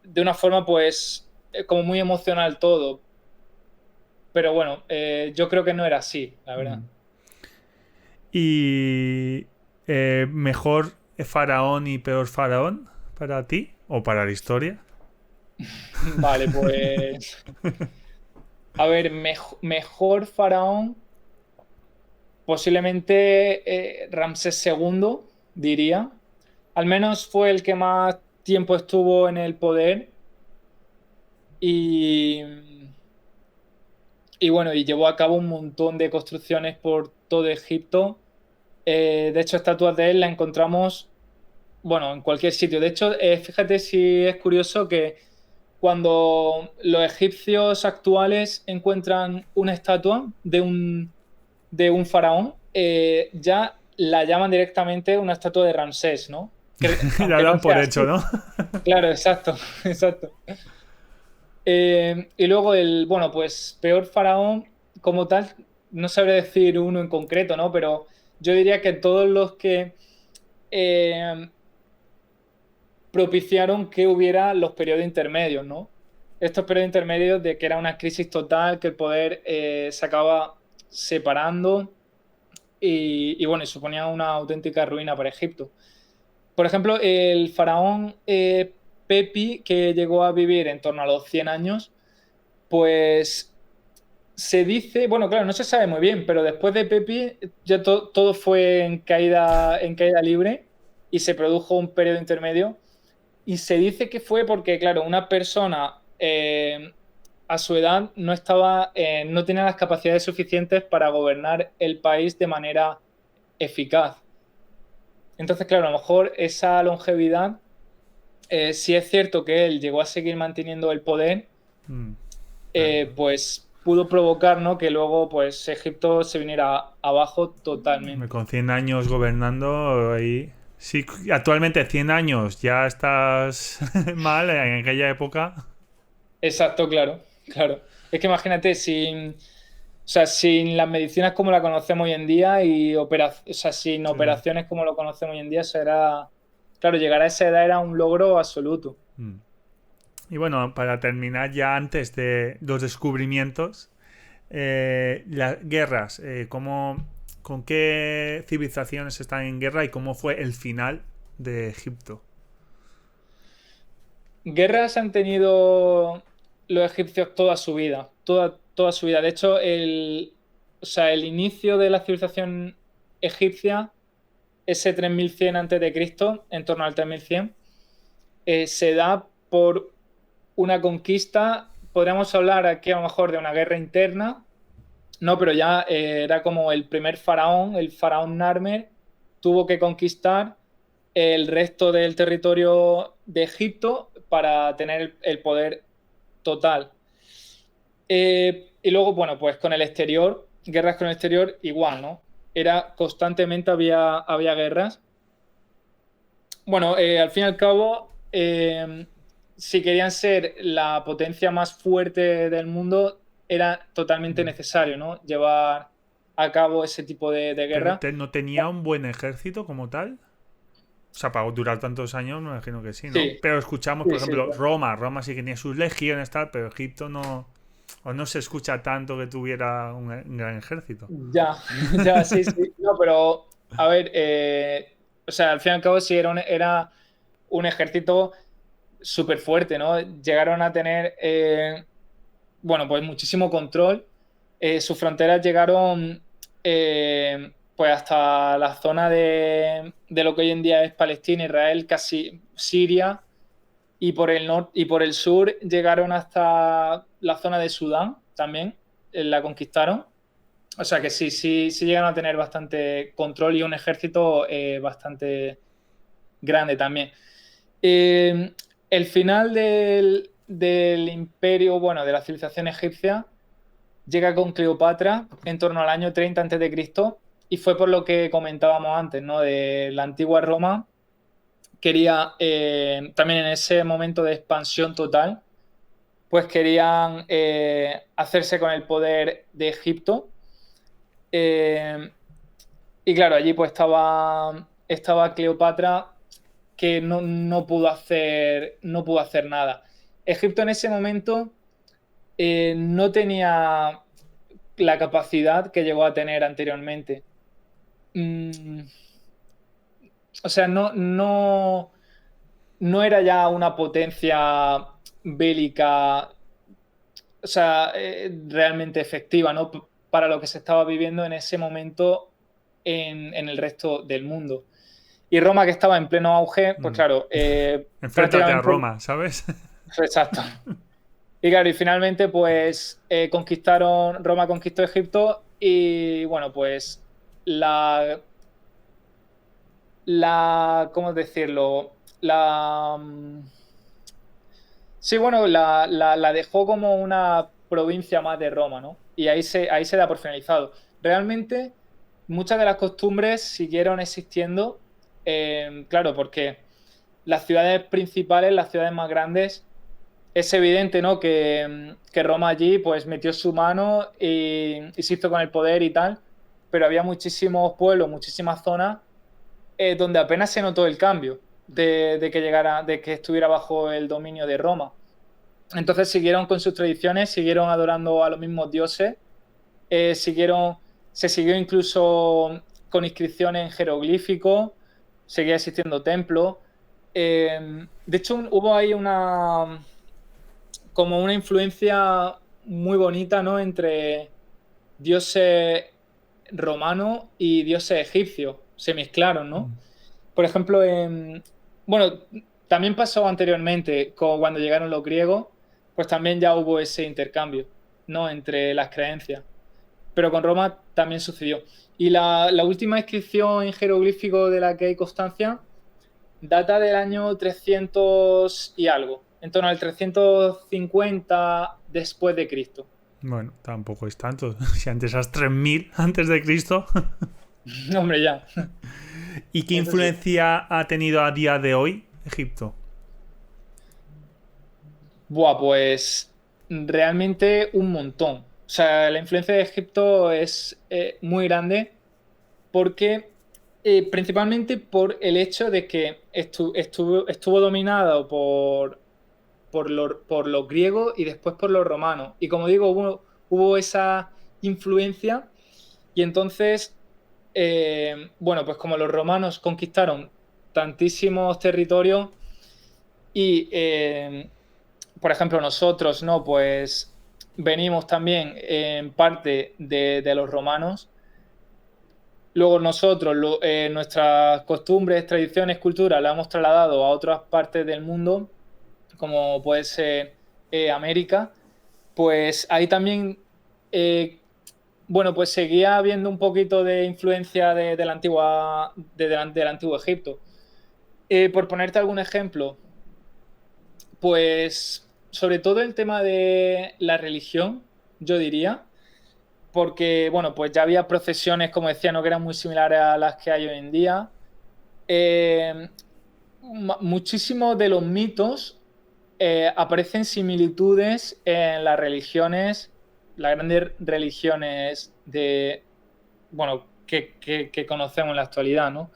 de una forma pues como muy emocional todo. Pero bueno, yo creo que no era así, la verdad. mm. ¿Y mejor faraón y peor faraón para ti o para la historia? Vale, pues a ver, mejor faraón, posiblemente Ramsés segundo diría. Al menos fue el que más tiempo estuvo en el poder y, y bueno, y llevó a cabo un montón de construcciones por todo Egipto. De hecho, estatuas de él la encontramos, bueno, en cualquier sitio. De hecho, fíjate si es curioso que cuando los egipcios actuales encuentran una estatua de un faraón, ya la llaman directamente una estatua de Ramsés, ¿no? La Aunque no dan sea por hecho, así. ¿no? Claro, exacto, exacto. Y luego bueno, pues peor faraón como tal, no sabré decir uno en concreto, ¿no? Pero yo diría que todos los que eh, propiciaron que hubiera los periodos intermedios, ¿no? Estos periodos intermedios de que era una crisis total, que el poder se acaba separando y bueno, y suponía una auténtica ruina para Egipto. Por ejemplo, el faraón Pepi, que llegó a vivir en torno a los 100 años, pues se dice, bueno, claro, no se sabe muy bien, pero después de Pepi ya todo fue en caída libre y se produjo un periodo intermedio. Y se dice que fue porque, claro, una persona a su edad no estaba, no tenía las capacidades suficientes para gobernar el país de manera eficaz. Entonces, claro, a lo mejor esa longevidad, si es cierto que él llegó a seguir manteniendo el poder, Mm, claro. pues pudo provocar, ¿no? Que luego, pues, Egipto se viniera abajo totalmente. Con 100 años gobernando ahí... Sí, actualmente 100 años ya estás mal en aquella época. Exacto, claro, claro. Es que imagínate, o sea, sin las medicinas como la conocemos hoy en día o sea, sin Sí. operaciones como lo conocemos hoy en día, será, claro, llegar a esa edad era un logro absoluto. Mm. Y bueno, para terminar ya antes de los descubrimientos, las guerras, ¿con qué civilizaciones están en guerra y cómo fue el final de Egipto? Guerras han tenido los egipcios toda su vida, toda su vida. De hecho, o sea, el inicio de la civilización egipcia, ese 3100 antes de Cristo, en torno al 3100, se da por una conquista. Podríamos hablar aquí a lo mejor de una guerra interna, no, pero ya era como el primer faraón, el faraón Narmer, tuvo que conquistar el resto del territorio de Egipto para tener el poder total. Y luego, bueno, pues con el exterior, guerras con el exterior, igual, ¿no? Era constantemente había guerras. Bueno, al fin y al cabo, si querían ser la potencia más fuerte del mundo, era totalmente Mm. necesario, ¿no? Llevar a cabo ese tipo de ¿Pero guerra. no tenía un buen ejército como tal? O sea, para durar tantos años, me imagino que sí, ¿no? Sí, Pero escuchamos, por sí, sí, ejemplo, claro. Roma. Roma sí que tenía sus legiones, tal, pero Egipto no. O no se escucha tanto que tuviera un gran ejército. Ya, ya, sí, sí. No, pero, a ver, o sea, al fin y al cabo sí era un ejército súper fuerte, ¿no? Llegaron a tener, bueno, pues muchísimo control. Sus fronteras llegaron, pues hasta la zona de lo que hoy en día es Palestina, Israel, casi Siria, y por el norte y por el sur llegaron hasta la zona de Sudán también, la conquistaron. O sea que sí llegaron a tener bastante control y un ejército bastante grande también. El final del imperio, bueno, de la civilización egipcia, llega con Cleopatra en torno al año 30 a.C. y fue por lo que comentábamos antes, ¿no? De la antigua Roma. Quería, también en ese momento de expansión total, pues querían hacerse con el poder de Egipto. Y claro, allí pues estaba Cleopatra, que no pudo hacer nada. Egipto en ese momento no tenía la capacidad que llegó a tener anteriormente. O sea, no era ya una potencia bélica, o sea, realmente efectiva, ¿no? Para lo que se estaba viviendo en ese momento en el resto del mundo. Y Roma, que estaba en pleno auge, pues claro, Enfréntate a prácticamente... Roma, ¿sabes? Exacto. Y claro, y finalmente pues Roma conquistó Egipto y bueno, pues ¿cómo decirlo? Sí, bueno, la dejó como una provincia más de Roma, ¿no? Y ahí se da por finalizado. Realmente, muchas de las costumbres siguieron existiendo, claro, porque las ciudades principales, las ciudades más grandes, es evidente, ¿no? Que Roma allí, pues, metió su mano y se hizo con el poder y tal, pero había muchísimos pueblos, muchísimas zonas donde apenas se notó el cambio de que estuviera bajo el dominio de Roma. Entonces siguieron con sus tradiciones, siguieron adorando a los mismos dioses, se siguió incluso con inscripciones en jeroglíficos, seguía existiendo templos. De hecho, hubo ahí como una influencia muy bonita, ¿no? Entre dioses romanos y dioses egipcios, se mezclaron, ¿no? Por ejemplo, bueno, también pasó anteriormente, cuando llegaron los griegos, pues también ya hubo ese intercambio, ¿no? Entre las creencias. Pero con Roma también sucedió. Y la última inscripción en jeroglífico de la que hay constancia data del año 300 y algo, en torno al 350 después de Cristo. Bueno, tampoco es tanto. Si antes eras 3000 antes de Cristo. Hombre, ya. ¿Y qué Eso sí. influencia ha tenido a día de hoy Egipto? Buah, pues realmente un montón. O sea, la influencia de Egipto es muy grande porque principalmente por el hecho de que estuvo dominado por los griegos y después por los romanos. Y como digo, hubo esa influencia y entonces, bueno, pues como los romanos conquistaron tantísimos territorios y, por ejemplo, nosotros, ¿no? Pues venimos también en parte de los romanos. Luego nosotros, nuestras costumbres, tradiciones, culturas, las hemos trasladado a otras partes del mundo, como puede ser América, pues ahí también, bueno, pues seguía habiendo un poquito de influencia de la antigua, del antiguo Egipto. Por ponerte algún ejemplo, pues sobre todo el tema de la religión, yo diría, porque, bueno, pues ya había procesiones, como decía, no que eran muy similares a las que hay hoy en día. Eh, Muchísimos de los mitos aparecen similitudes en las religiones, las grandes religiones bueno, que conocemos en la actualidad, ¿no?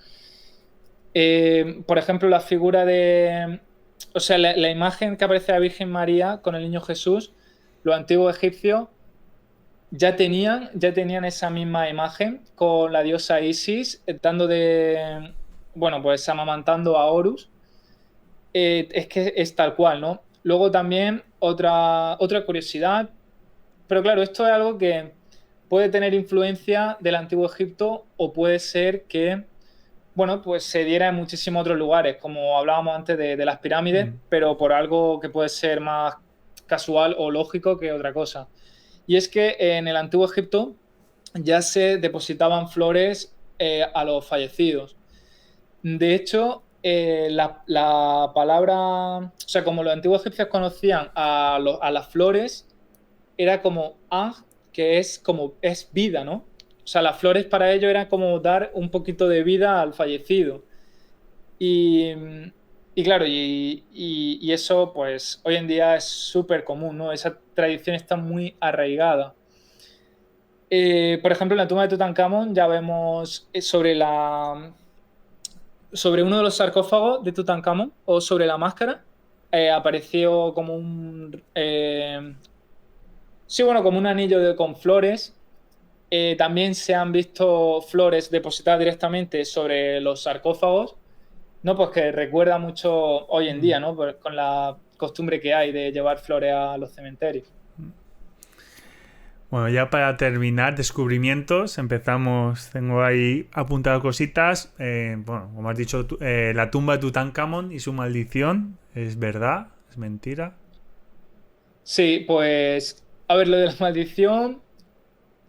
Por ejemplo, la figura o sea, la imagen que aparece de la Virgen María con el niño Jesús, los antiguos egipcios ya tenían esa misma imagen con la diosa Isis, bueno, pues amamantando a Horus. Es que es tal cual, ¿no? Luego también otra curiosidad, pero claro, esto es algo que puede tener influencia del Antiguo Egipto o puede ser que, bueno, pues se diera en muchísimos otros lugares, como hablábamos antes de las pirámides, Mm. pero por algo que puede ser más casual o lógico que otra cosa. Y es que en el Antiguo Egipto ya se depositaban flores a los fallecidos. De hecho, la palabra, o sea, como los antiguos egipcios conocían a las flores, era como Ang, que es como es vida, ¿no? O sea, las flores para ellos eran como dar un poquito de vida al fallecido. Y, y claro, y eso pues hoy en día es súper común, ¿no? Esa tradición está muy arraigada. Por ejemplo, en la tumba de Tutankamón ya vemos sobre uno de los sarcófagos de Tutankamón o sobre la máscara, apareció como sí, bueno, como un anillo con flores. También se han visto flores depositadas directamente sobre los sarcófagos, ¿no? Pues que recuerda mucho hoy en Mm. día, ¿no? Pues con la costumbre que hay de llevar flores a los cementerios. Bueno, ya para terminar, descubrimientos, empezamos, tengo ahí apuntado cositas. Bueno, como has dicho, la tumba de Tutankamón y su maldición, ¿es verdad? ¿Es mentira? Sí, pues, a ver, lo de la maldición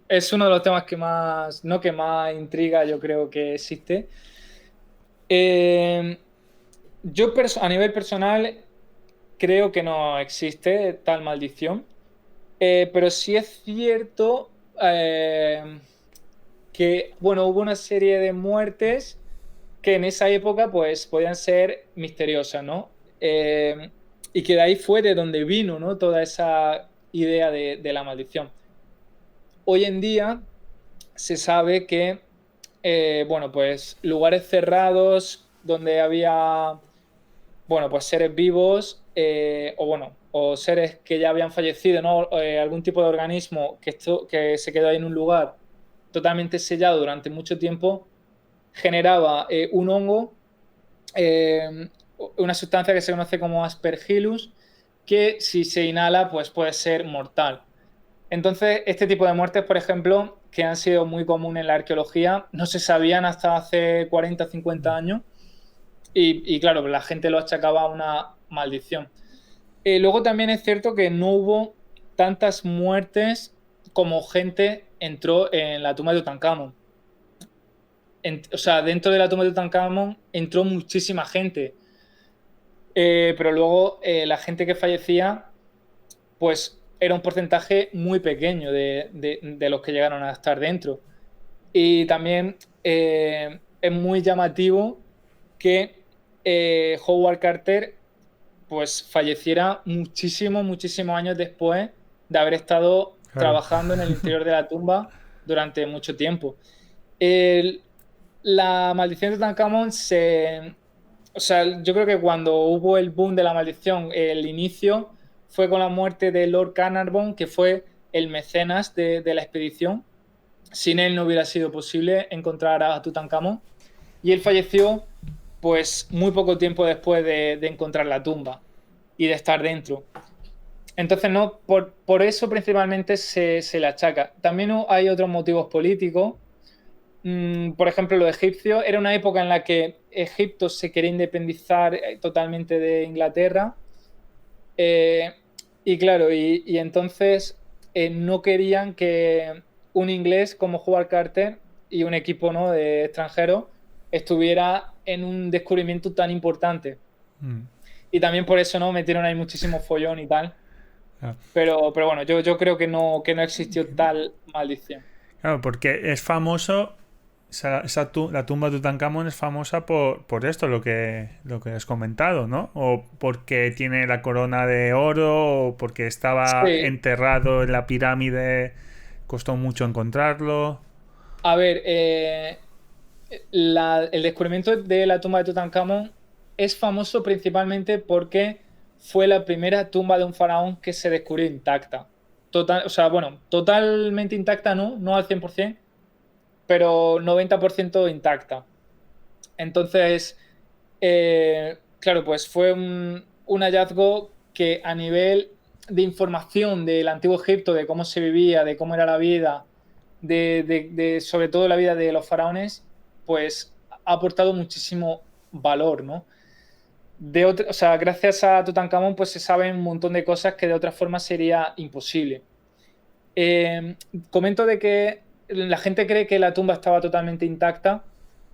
es uno de los temas que más, no que más intriga yo creo que existe. Eh, a nivel personal creo que no existe tal maldición. Pero sí es cierto que, bueno, hubo una serie de muertes que en esa época pues podían ser misteriosas, ¿no? Y que de ahí fue de donde vino, ¿no? Toda esa idea de la maldición. Hoy en día se sabe que, bueno, pues lugares cerrados donde había, bueno, pues seres vivos, o bueno, o seres que ya habían fallecido, ¿no? Algún tipo de organismo que se quedó ahí en un lugar totalmente sellado durante mucho tiempo, generaba un hongo, eh, una sustancia que se conoce como aspergillus, que si se inhala, pues puede ser mortal. Entonces, este tipo de muertes, por ejemplo, que han sido muy comunes en la arqueología, no se sabían hasta hace 40 o 50 años y claro, la gente lo achacaba a una maldición. Luego también es cierto que no hubo tantas muertes como gente entró en la tumba de Tutankamón. O sea, dentro de la tumba de Tutankamón entró muchísima gente, pero luego la gente que fallecía, pues era un porcentaje muy pequeño de los que llegaron a estar dentro. Y también es muy llamativo que Howard Carter pues falleciera muchísimos años después de haber estado Claro. trabajando en el interior de la tumba durante mucho tiempo. El- la maldición de Tutankamón o sea, yo creo que cuando hubo el boom de la maldición, el inicio fue con la muerte de Lord Carnarvon, que fue el mecenas de la expedición. Sin él no hubiera sido posible encontrar a Tutankamón. Y él falleció pues muy poco tiempo después de encontrar la tumba y de estar dentro. Entonces, no, por eso principalmente se le achaca. También hay otros motivos políticos. Por ejemplo, los egipcios, era una época en la que Egipto se quería independizar totalmente de Inglaterra. eh, y claro, y entonces no querían que un inglés como Howard Carter y un equipo, ¿no?, de extranjeros estuviera en un descubrimiento tan importante. Mm. Y también por eso no metieron ahí muchísimo follón y tal. Ah. Pero bueno, yo creo que no existió tal maldición. Claro, porque es famoso, la tumba de Tutankamón es famosa por esto, lo que has comentado, ¿no? O porque tiene la corona de oro, o porque estaba Sí, enterrado en la pirámide, costó mucho encontrarlo. a ver, el descubrimiento de la tumba de Tutankamón es famoso principalmente porque fue la primera tumba de un faraón que se descubrió intacta. O sea, bueno, totalmente intacta no al 100%, pero 90% intacta. Entonces, claro, pues fue un hallazgo que a nivel de información del Antiguo Egipto, de cómo se vivía, de cómo era la vida, sobre todo la vida de los faraones, pues ha aportado muchísimo valor, ¿no? O sea, gracias a Tutankamón pues se saben un montón de cosas que de otra forma sería imposible. Eh, Comento de que la gente cree que la tumba estaba totalmente intacta,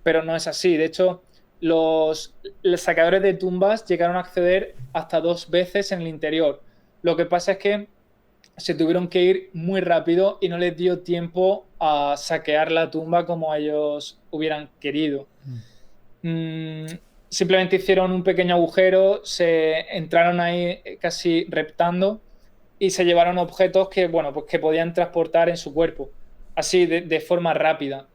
pero no es así. De hecho, los saqueadores de tumbas llegaron a acceder hasta 2 veces en el interior. Lo que pasa es que se tuvieron que ir muy rápido y no les dio tiempo a saquear la tumba como ellos hubieran querido. Mm, Simplemente hicieron un pequeño agujero, se entraron ahí casi reptando y se llevaron objetos que, bueno, pues que podían transportar en su cuerpo, así de forma rápida.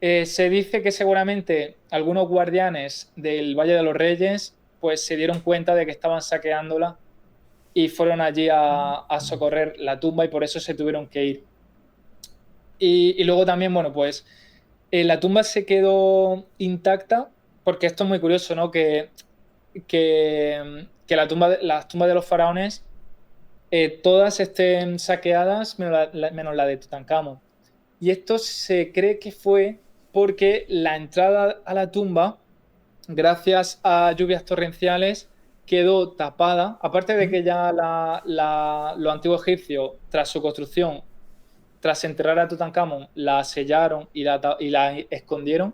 Se dice que seguramente algunos guardianes del Valle de los Reyes pues se dieron cuenta de que estaban saqueándola y fueron allí a socorrer la tumba y por eso se tuvieron que ir. Y luego también, bueno, pues la tumba se quedó intacta porque esto es muy curioso, ¿no? Que las tumbas de los faraones todas estén saqueadas menos la de Tutankamón. Y esto se cree que fue porque la entrada a la tumba, gracias a lluvias torrenciales, quedó tapada. Aparte de que ya los antiguos egipcios, tras su construcción, tras enterrar a Tutankamón, la sellaron y la escondieron.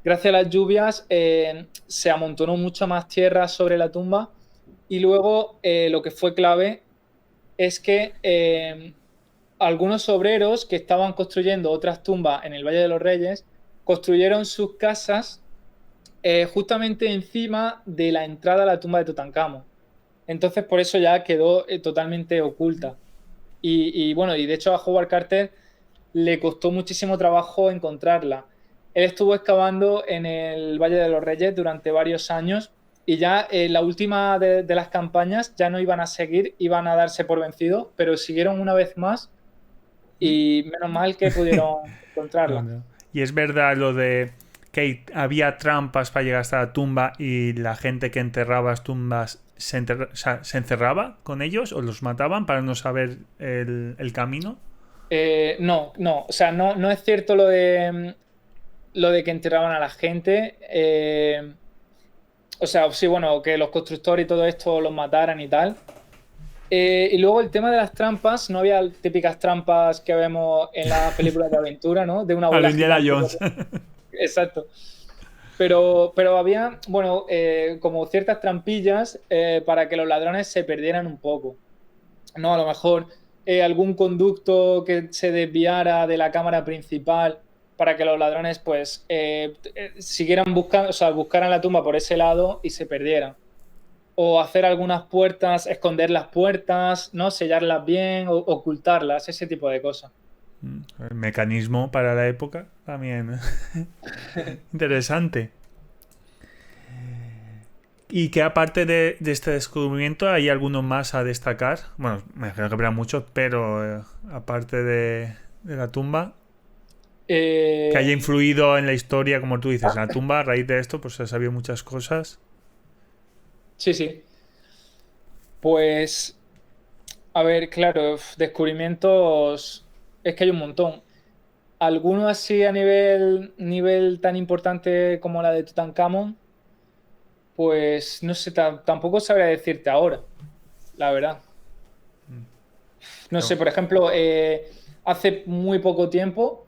Gracias a las lluvias se amontonó mucha más tierra sobre la tumba y luego lo que fue clave es que algunos obreros que estaban construyendo otras tumbas en el Valle de los Reyes construyeron sus casas justamente encima de la entrada a la tumba de Tutankamón. Entonces por eso ya quedó totalmente oculta. Bueno, y de hecho a Howard Carter le costó muchísimo trabajo encontrarla. Él estuvo excavando en el Valle de los Reyes durante varios años y ya la última de las campañas ya no iban a seguir, iban a darse por vencidos, pero siguieron una vez más y menos mal que pudieron encontrarla. Y es verdad lo de que había trampas para llegar hasta la tumba y la gente que enterraba las tumbas o sea, se encerraba con ellos o los mataban para no saber el camino. No, o sea, no es cierto lo de que enterraban a la gente. O sea, sí, bueno, que los constructores y todo esto los mataran y tal. Y luego el tema de las trampas, no había típicas trampas que vemos en las películas de aventura, ¿no? De una A lo bola Indiana gigante. Jones. Exacto. Pero había, bueno, como ciertas trampillas para que los ladrones se perdieran un poco. No, a lo mejor algún conducto que se desviara de la cámara principal para que los ladrones pues siguieran buscando, o sea, buscaran la tumba por ese lado y se perdieran. O hacer algunas puertas, esconder las puertas, ¿no? Sellarlas bien, o ocultarlas, ese tipo de cosas. El mecanismo para la época también. Interesante. Y que aparte de este descubrimiento, ¿hay alguno más a destacar? Bueno, me imagino que habrá muchos, pero aparte de la tumba, que haya influido en la historia, como tú dices, en la tumba, a raíz de esto, pues se sabido muchas cosas. Sí, sí. Pues, a ver, claro, descubrimientos es que hay un montón. Algunos así a nivel tan importante como la de Tutankamón, pues no sé, tampoco sabría decirte ahora, la verdad. No sé, por ejemplo, hace muy poco tiempo,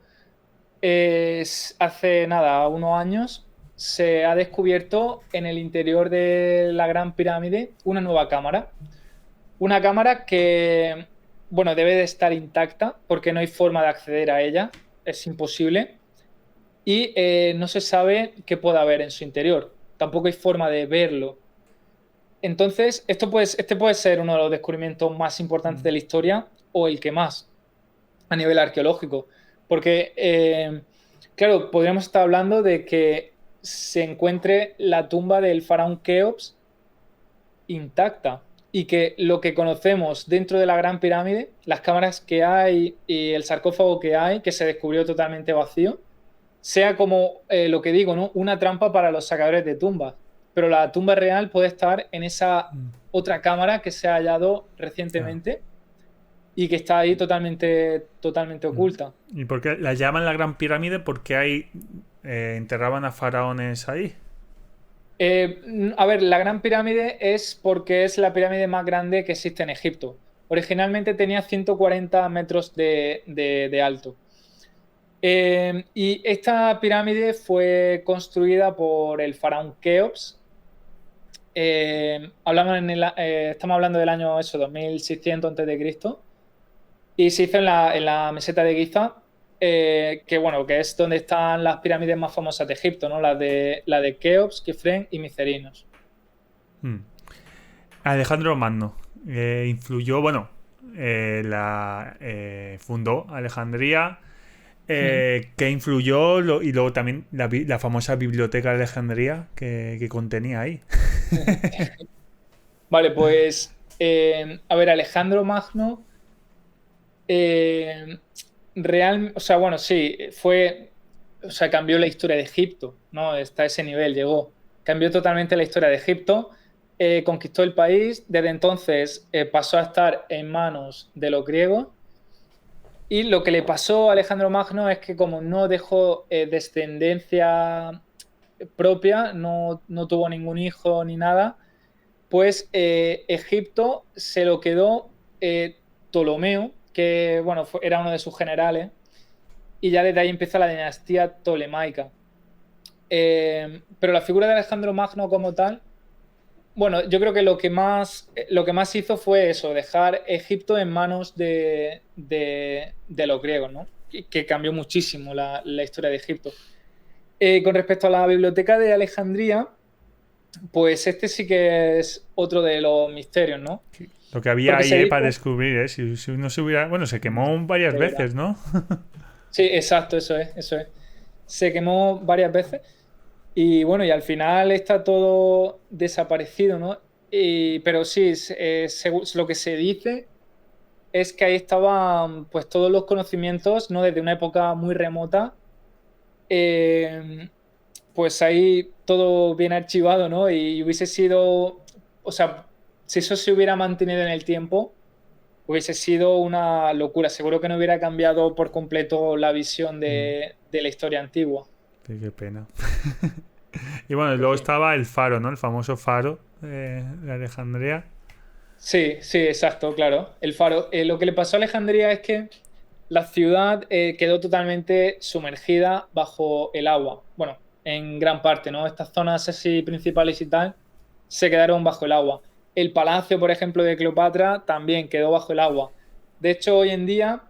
hace nada, unos años, se ha descubierto en el interior de la Gran Pirámide una nueva cámara. Una cámara que, bueno, debe de estar intacta porque no hay forma de acceder a ella, es imposible. Y no se sabe qué puede haber en su interior. Tampoco hay forma de verlo. Entonces, este puede ser uno de los descubrimientos más importantes de la historia o el que más a nivel arqueológico. Porque, claro, podríamos estar hablando de que se encuentre la tumba del faraón Keops intacta y que lo que conocemos dentro de la Gran Pirámide, las cámaras que hay y el sarcófago que hay, que se descubrió totalmente vacío, sea como lo que digo, ¿no? Una trampa para los sacadores de tumbas. Pero la tumba real puede estar en esa otra cámara que se ha hallado recientemente y que está ahí totalmente oculta. ¿Y por qué la llaman la Gran Pirámide? Porque ahí enterraban a faraones ahí. A ver, la Gran Pirámide es porque es la pirámide más grande que existe en Egipto. Originalmente tenía 140 metros de alto. Y esta pirámide fue construida por el faraón Keops. Estamos hablando del año 2600 a.C. Y se hizo en la meseta de Giza, que bueno, que es donde están las pirámides más famosas de Egipto, ¿no? La de Keops, Kefren y Micerinos. Hmm. Alejandro Magno influyó, bueno, fundó Alejandría, que influyó y luego también la famosa biblioteca de Alejandría que contenía ahí. Vale, pues a ver, Alejandro Magno eh, o sea, bueno, sí, o sea, cambió la historia de Egipto, ¿no? Hasta ese nivel llegó. Cambió totalmente la historia de Egipto, conquistó el país, desde entonces pasó a estar en manos de los griegos. Y lo que le pasó a Alejandro Magno es que como no dejó descendencia propia, no tuvo ningún hijo ni nada, pues Egipto se lo quedó Ptolomeo, que bueno, era uno de sus generales, y ya desde ahí empieza la dinastía tolemaica. Pero la figura de Alejandro Magno como tal, bueno, yo creo que lo que más hizo fue eso, dejar Egipto en manos de los griegos, ¿no? Que cambió muchísimo la historia de Egipto. Con respecto a la biblioteca de Alejandría, pues este sí que es otro de los misterios, ¿no? Lo que había Porque ahí se para dice... descubrir, si uno se hubiera. Bueno, se quemó varias De verdad. veces, ¿no? Sí, exacto, eso es, eso es. Se quemó varias veces y bueno, y al final está todo desaparecido, ¿no? Pero sí, lo que se dice es que ahí estaban pues todos los conocimientos, ¿no? Desde una época muy remota, eh, pues ahí todo bien archivado, ¿no? Y hubiese sido, o sea, si eso se hubiera mantenido en el tiempo, hubiese sido una locura. Seguro que no hubiera cambiado por completo la visión Mm, de la historia antigua. sí, qué pena. Y bueno, y Pues luego sí. estaba el faro, ¿no? El famoso faro de Alejandría. Sí, sí, exacto, claro. El faro. Lo que le pasó a Alejandría es que la ciudad quedó totalmente sumergida bajo el agua. Bueno, en gran parte, ¿no? Estas zonas así principales y tal se quedaron bajo el agua. El palacio, por ejemplo, de Cleopatra también quedó bajo el agua. De hecho, hoy en día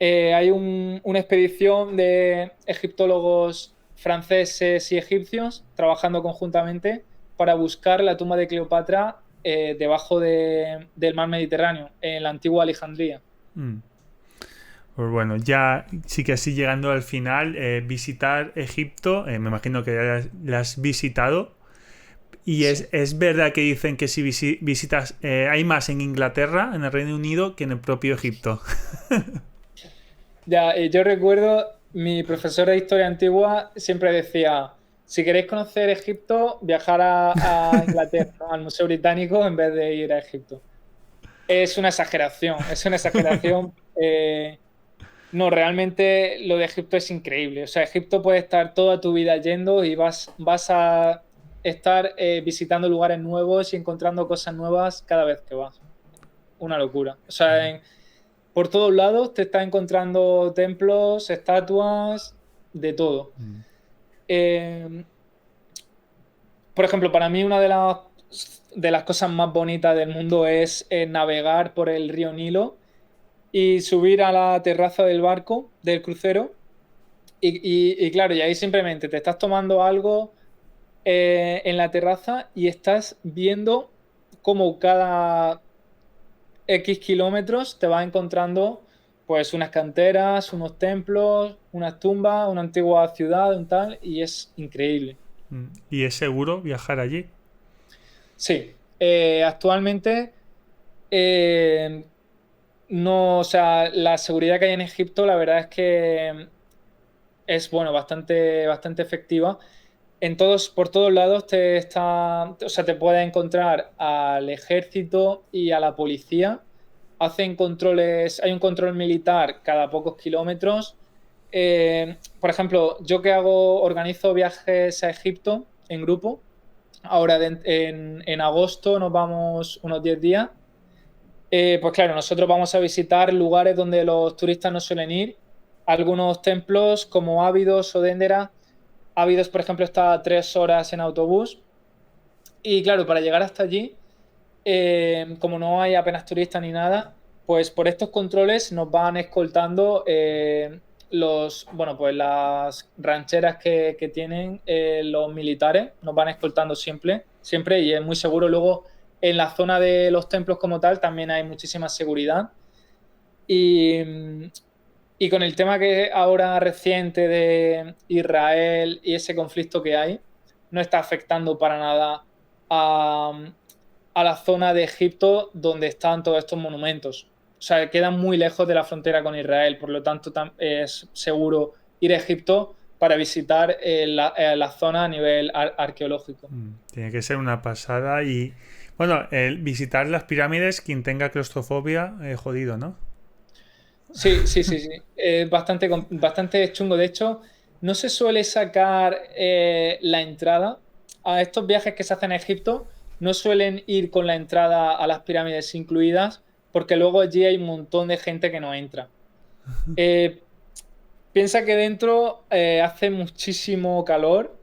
hay una expedición de egiptólogos franceses y egipcios trabajando conjuntamente para buscar la tumba de Cleopatra debajo del mar Mediterráneo, en la antigua Alejandría. Mm. Pues bueno, ya sí que así llegando al final, visitar Egipto, me imagino que ya la has visitado. Y Sí. es verdad que dicen que si visitas, hay más en Inglaterra, en el Reino Unido, que en el propio Egipto. Ya, yo recuerdo, mi profesor de historia antigua siempre decía, si queréis conocer Egipto, viajar a Inglaterra, ¿no? Al Museo Británico en vez de ir a Egipto. Es una exageración, es una exageración. No, realmente lo de Egipto es increíble. O sea, Egipto puede estar toda tu vida yendo y vas a estar visitando lugares nuevos y encontrando cosas nuevas cada vez que vas. Una locura. O sea, por todos lados te estás encontrando templos, estatuas, de todo. Mm. Eh, por ejemplo, para mí una de las cosas más bonitas del mundo es navegar por el río Nilo y subir a la terraza del barco, del crucero. Y claro, y ahí simplemente te estás tomando algo en la terraza y estás viendo cómo cada X kilómetros te vas encontrando pues unas canteras, unos templos, unas tumbas, una antigua ciudad, un tal, y es increíble. Mm. ¿Y es seguro viajar allí? Sí, actualmente eh, no, o sea, la seguridad que hay en Egipto, la verdad es que es bueno, bastante efectiva. Por todos lados o sea, te puedes encontrar al ejército y a la policía hacen controles, hay un control militar cada pocos kilómetros. Por ejemplo, yo que organizo viajes a Egipto en grupo. Ahora en agosto nos vamos unos 10 días. Pues claro, nosotros vamos a visitar lugares donde los turistas no suelen ir. Algunos templos como Ábidos o Déndera. Ábidos, por ejemplo, está a 3 horas en autobús. Y claro, para llegar hasta allí, como no hay apenas turistas ni nada, pues por estos controles nos van escoltando bueno, pues las rancheras que tienen los militares, nos van escoltando siempre, siempre, y es muy seguro. Luego, en la zona de los templos como tal, también hay muchísima seguridad. Y, y con el tema que ahora reciente de Israel y ese conflicto que hay, no está afectando para nada a la zona de Egipto donde están todos estos monumentos. O sea, quedan muy lejos de la frontera con Israel, por lo tanto es seguro ir a Egipto para visitar la zona a nivel arqueológico. Tiene que ser una pasada y... Bueno, el visitar las pirámides, quien tenga claustrofobia, jodido, ¿no? Sí, sí, sí, sí. Bastante chungo. De hecho, no se suele sacar la entrada. A estos viajes que se hacen a Egipto, no suelen ir con la entrada a las pirámides incluidas, porque luego allí hay un montón de gente que no entra. Eh, Piensa que dentro hace muchísimo calor.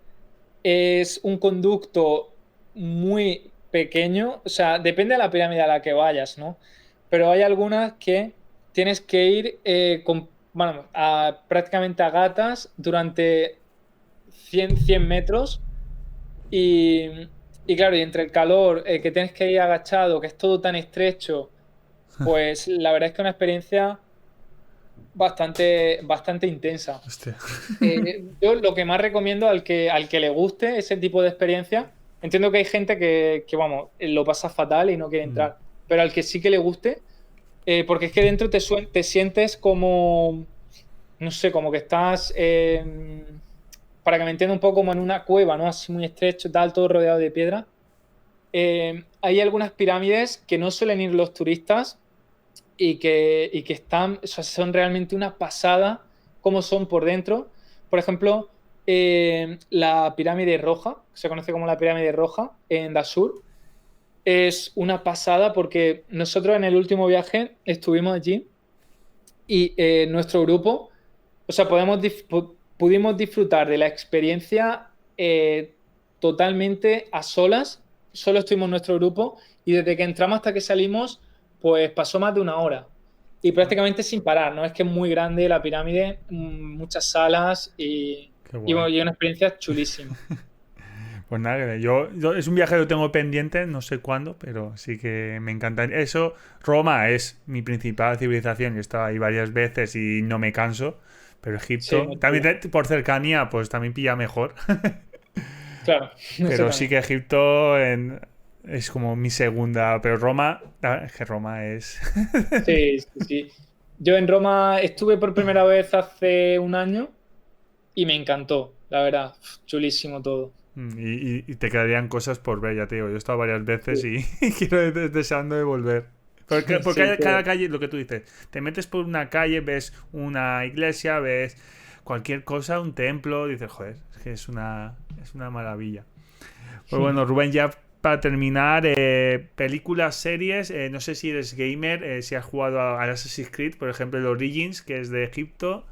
Es un conducto muy pequeño. O sea, depende de la pirámide a la que vayas, ¿no? Pero hay algunas que tienes que ir bueno, prácticamente a gatas durante 100 metros. Y, y claro, y entre el calor, que tienes que ir agachado, que es todo tan estrecho, pues la verdad es que es una experiencia bastante intensa. Hostia. Yo lo que más recomiendo al que le guste ese tipo de experiencia, entiendo que hay gente que, vamos, lo pasa fatal y no quiere Mm. entrar, pero al que sí que le guste, porque es que dentro te sientes como, no sé, como que estás, para que me entienda un poco, como en una cueva, ¿no? Así muy estrecho, tal, todo rodeado de piedra. Hay algunas pirámides que no suelen ir los turistas y que están, o sea, son realmente una pasada como son por dentro. Por ejemplo, la pirámide roja, que se conoce como la pirámide roja en Dashur, es una pasada porque nosotros en el último viaje estuvimos allí y nuestro grupo, o sea, pudimos disfrutar de la experiencia totalmente a solas. Solo estuvimos en nuestro grupo y desde que entramos hasta que salimos, pues pasó más de una hora. Y prácticamente sin parar, ¿no? Es que es muy grande la pirámide, muchas salas Qué y, guay. bueno, y una experiencia chulísima. Pues nada, es un viaje que lo tengo pendiente, no sé cuándo, pero sí que me encanta. Eso, Roma es mi principal civilización, yo he estado ahí varias veces y no me canso, pero Sí, Egipto, también por cercanía, pues también pilla mejor. claro, eso Pero sí también. que Egipto es como mi segunda, pero Roma, es que Roma es... Sí, sí, sí. Yo en Roma estuve por primera vez hace un año y me encantó, la verdad. Chulísimo todo. Y te quedarían cosas por ver, ya te digo, yo he estado varias veces Sí, y, y quiero deseando de volver. Porque sí, cada calle, lo que tú dices, te metes por una calle, ves una iglesia, ves cualquier cosa, un templo, dices, joder, es que es una maravilla. Pues bueno, Rubén, ya para terminar, películas, series, no sé si eres gamer, si has jugado a Assassin's Creed, por ejemplo, el Origins, que es de Egipto.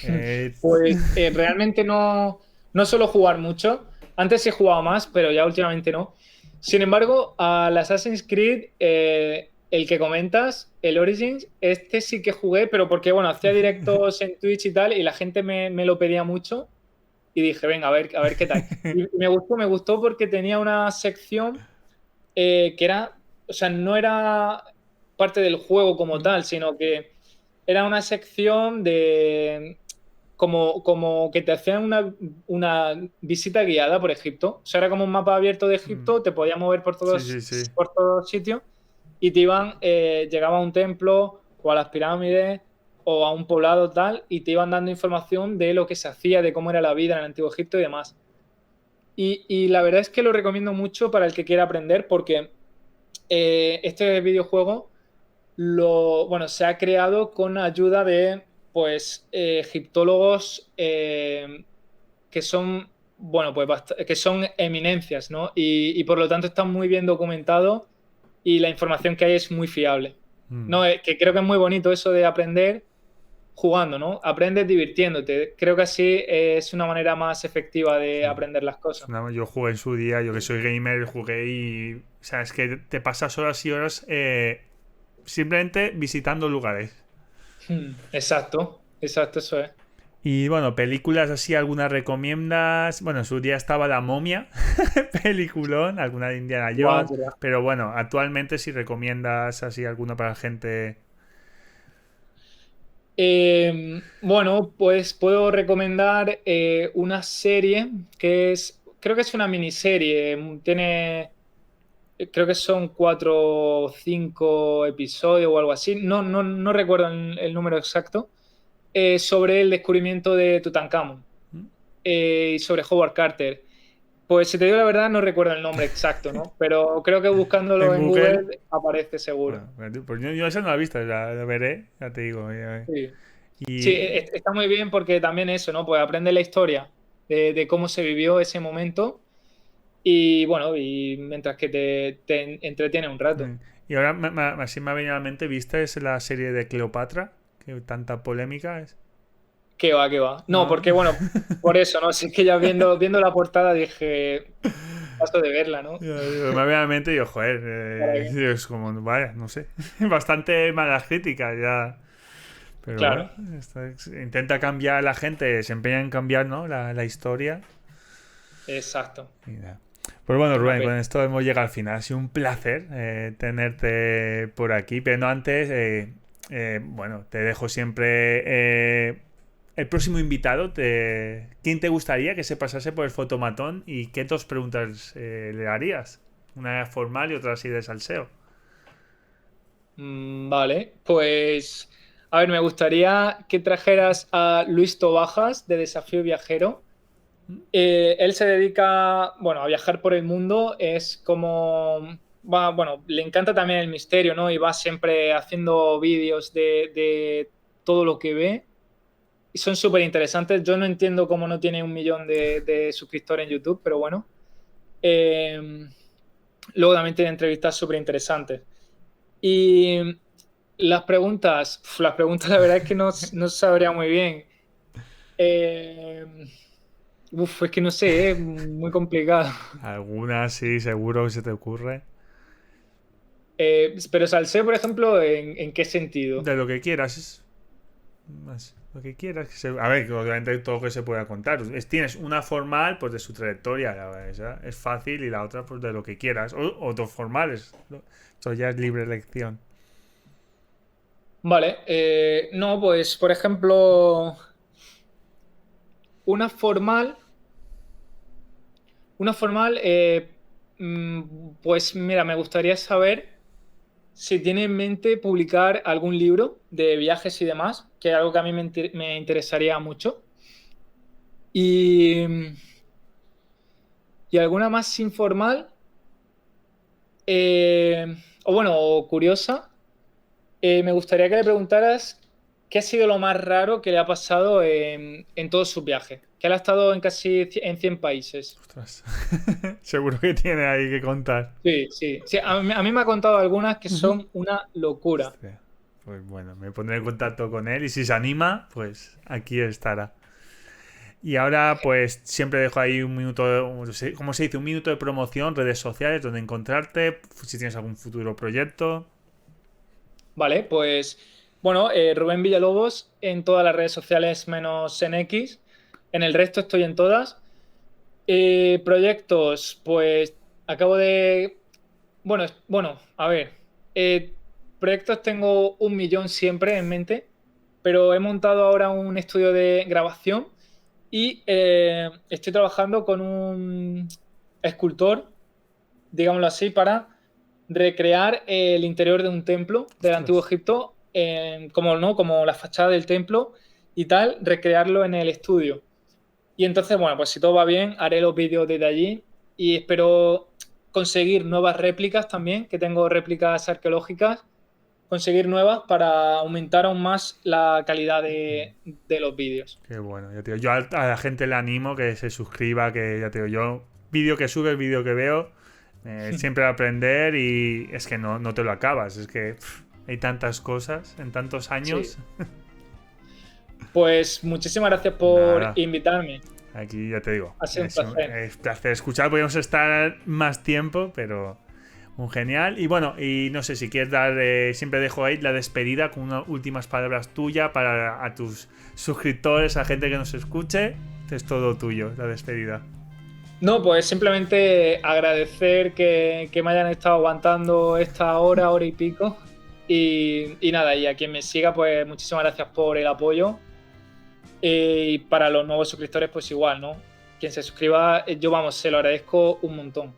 Eh, Pues realmente no suelo jugar mucho. Antes sí he jugado más, pero ya últimamente no. Sin embargo, al Assassin's Creed, el que comentas, el Origins, este sí que jugué, pero porque, bueno, hacía directos en Twitch y tal, y la gente me lo pedía mucho, y dije, venga, a ver qué tal. Y me gustó porque tenía una sección que era, o sea, no era parte del juego como tal, sino que era una sección de como que te hacían una visita guiada por Egipto. O sea, era como un mapa abierto de Egipto, te podías mover por sí, sí, todos, sí. por todos sitios y llegaba a un templo o a las pirámides o a un poblado tal y te iban dando información de lo que se hacía, de cómo era la vida en el Antiguo Egipto y demás. Y la verdad es que lo recomiendo mucho para el que quiera aprender porque este videojuego bueno, se ha creado con ayuda de, pues, egiptólogos que son, bueno, pues, que son eminencias, ¿no? Y por lo tanto está muy bien documentado y la información que hay es muy fiable. Mm. No, que creo que es muy bonito eso de aprender jugando, ¿no? Aprendes divirtiéndote. Creo que así es una manera más efectiva de Sí. aprender las cosas. Yo jugué en su día, yo que soy gamer, jugué y. O sea, es que te pasas horas y horas simplemente visitando lugares. Exacto, exacto, eso es. Y bueno, películas así, algunas recomiendas. Bueno, en su día estaba La Momia, peliculón, alguna de Indiana Guau, Jones. Pero bueno, actualmente si recomiendas así alguna para la gente. Bueno, pues puedo recomendar una serie que creo que es una miniserie, creo que son 4 o 5 episodios o algo así, no recuerdo el número exacto, sobre el descubrimiento de Tutankamón y sobre Howard Carter. Pues si te digo la verdad, no recuerdo el nombre exacto, ¿no? Pero creo que buscándolo En en Google. Google aparece seguro. Bueno, pues yo esa no la he visto, la veré, ya te digo. Sí. Sí, Y. está muy bien porque también eso, ¿no? Pues aprende la historia de cómo se vivió ese momento y bueno, y mientras que te entretiene un rato. Y ahora así me ha venido a la mente, ¿viste? Es la serie de Cleopatra, que tanta polémica es. ¿Qué va, qué va? No, ¿No? porque bueno, por eso, ¿no? Si es que ya viendo la portada dije, paso de verla, ¿no? Me ha venido a la mente y digo, joder, ¿Para qué? es como, vaya, no sé. Bastante malas críticas ya. Pero bueno, Claro, intenta cambiar la gente, se empeña en cambiar, ¿no? La historia. exacto. Y nada. Pues bueno, Una Rubén, con pena. esto hemos llegado al final. Ha sido un placer tenerte por aquí. Pero no antes, bueno, te dejo siempre el próximo invitado. ¿Quién te gustaría que se pasase por el fotomatón y qué dos preguntas le harías? Una formal y otra así de salseo. Vale, pues a ver, me gustaría que trajeras a Luis Tobajas de Desafío Viajero. Él se dedica, bueno, a viajar por el mundo, es como, bueno, le encanta también el misterio, ¿no? Y va siempre haciendo vídeos de todo lo que ve. Y son súper interesantes. Yo no entiendo cómo no tiene 1 millón de suscriptores en YouTube, pero bueno. Eh, Luego también tiene entrevistas súper interesantes. Y las preguntas la verdad es que no sabría muy bien. Eh, es que no sé, es muy complicado. ¿Alguna sí, seguro que se te ocurre? Pero salseo, por ejemplo, ¿en qué sentido? De lo que quieras. Lo que quieras. A ver, obviamente todo lo que se pueda contar. Tienes una formal, pues de su trayectoria, esa es fácil, y la otra, pues de lo que quieras. O dos formales. Esto ya es libre elección. Vale, no, pues por ejemplo, una formal, pues mira, me gustaría saber si tiene en mente publicar algún libro de viajes y demás, que es algo que a mí me interesaría mucho. Y, y alguna más informal, eh, o bueno, o curiosa, me gustaría que le preguntaras qué ha sido lo más raro que le ha pasado en todos sus viajes, que él ha estado en casi en 100 países. Ostras. Seguro que tiene ahí que contar. Sí, sí, sí, a mí me ha contado algunas que son una locura. Hostia. Pues bueno, me pondré en contacto con él y si se anima, pues aquí estará. Y ahora, pues siempre dejo ahí un minuto, ¿cómo se dice? Un minuto de promoción, redes sociales, donde encontrarte, si tienes algún futuro proyecto. Vale, pues bueno, Rubén Villalobos en todas las redes sociales menos en X, en el resto estoy en todas. Proyectos, pues acabo de, bueno, a ver, eh, proyectos tengo 1 millón siempre en mente, pero he montado ahora un estudio de grabación y estoy trabajando con un escultor, digámoslo así, para recrear el interior de un templo del Antiguo Ostras. Egipto, como, ¿no? Como la fachada del templo y tal, recrearlo en el estudio. Y entonces, bueno, pues si todo va bien, haré los vídeos desde allí y espero conseguir nuevas réplicas también, que tengo réplicas arqueológicas conseguir nuevas para aumentar aún más la calidad de los vídeos. Qué bueno, ya te digo, yo a la gente le animo que se suscriba, que ya te digo, yo, vídeo que sube, vídeo que veo, siempre aprender y es que no te lo acabas, es que hay tantas cosas en tantos años. Sí. Pues muchísimas gracias por Nada, invitarme. aquí ya te digo, Ha sido un placer. es placer escuchar, podríamos estar más tiempo, pero un genial. Y bueno, y no sé si quieres dar, siempre dejo ahí la despedida con unas últimas palabras tuyas para a tus suscriptores, a gente que nos escuche. Es todo tuyo, la despedida. No, pues simplemente agradecer que me hayan estado aguantando esta hora y pico. Y nada, y a quien me siga, pues muchísimas gracias por el apoyo. Y para los nuevos suscriptores, pues igual, ¿no? Quien se suscriba, yo vamos, se lo agradezco un montón.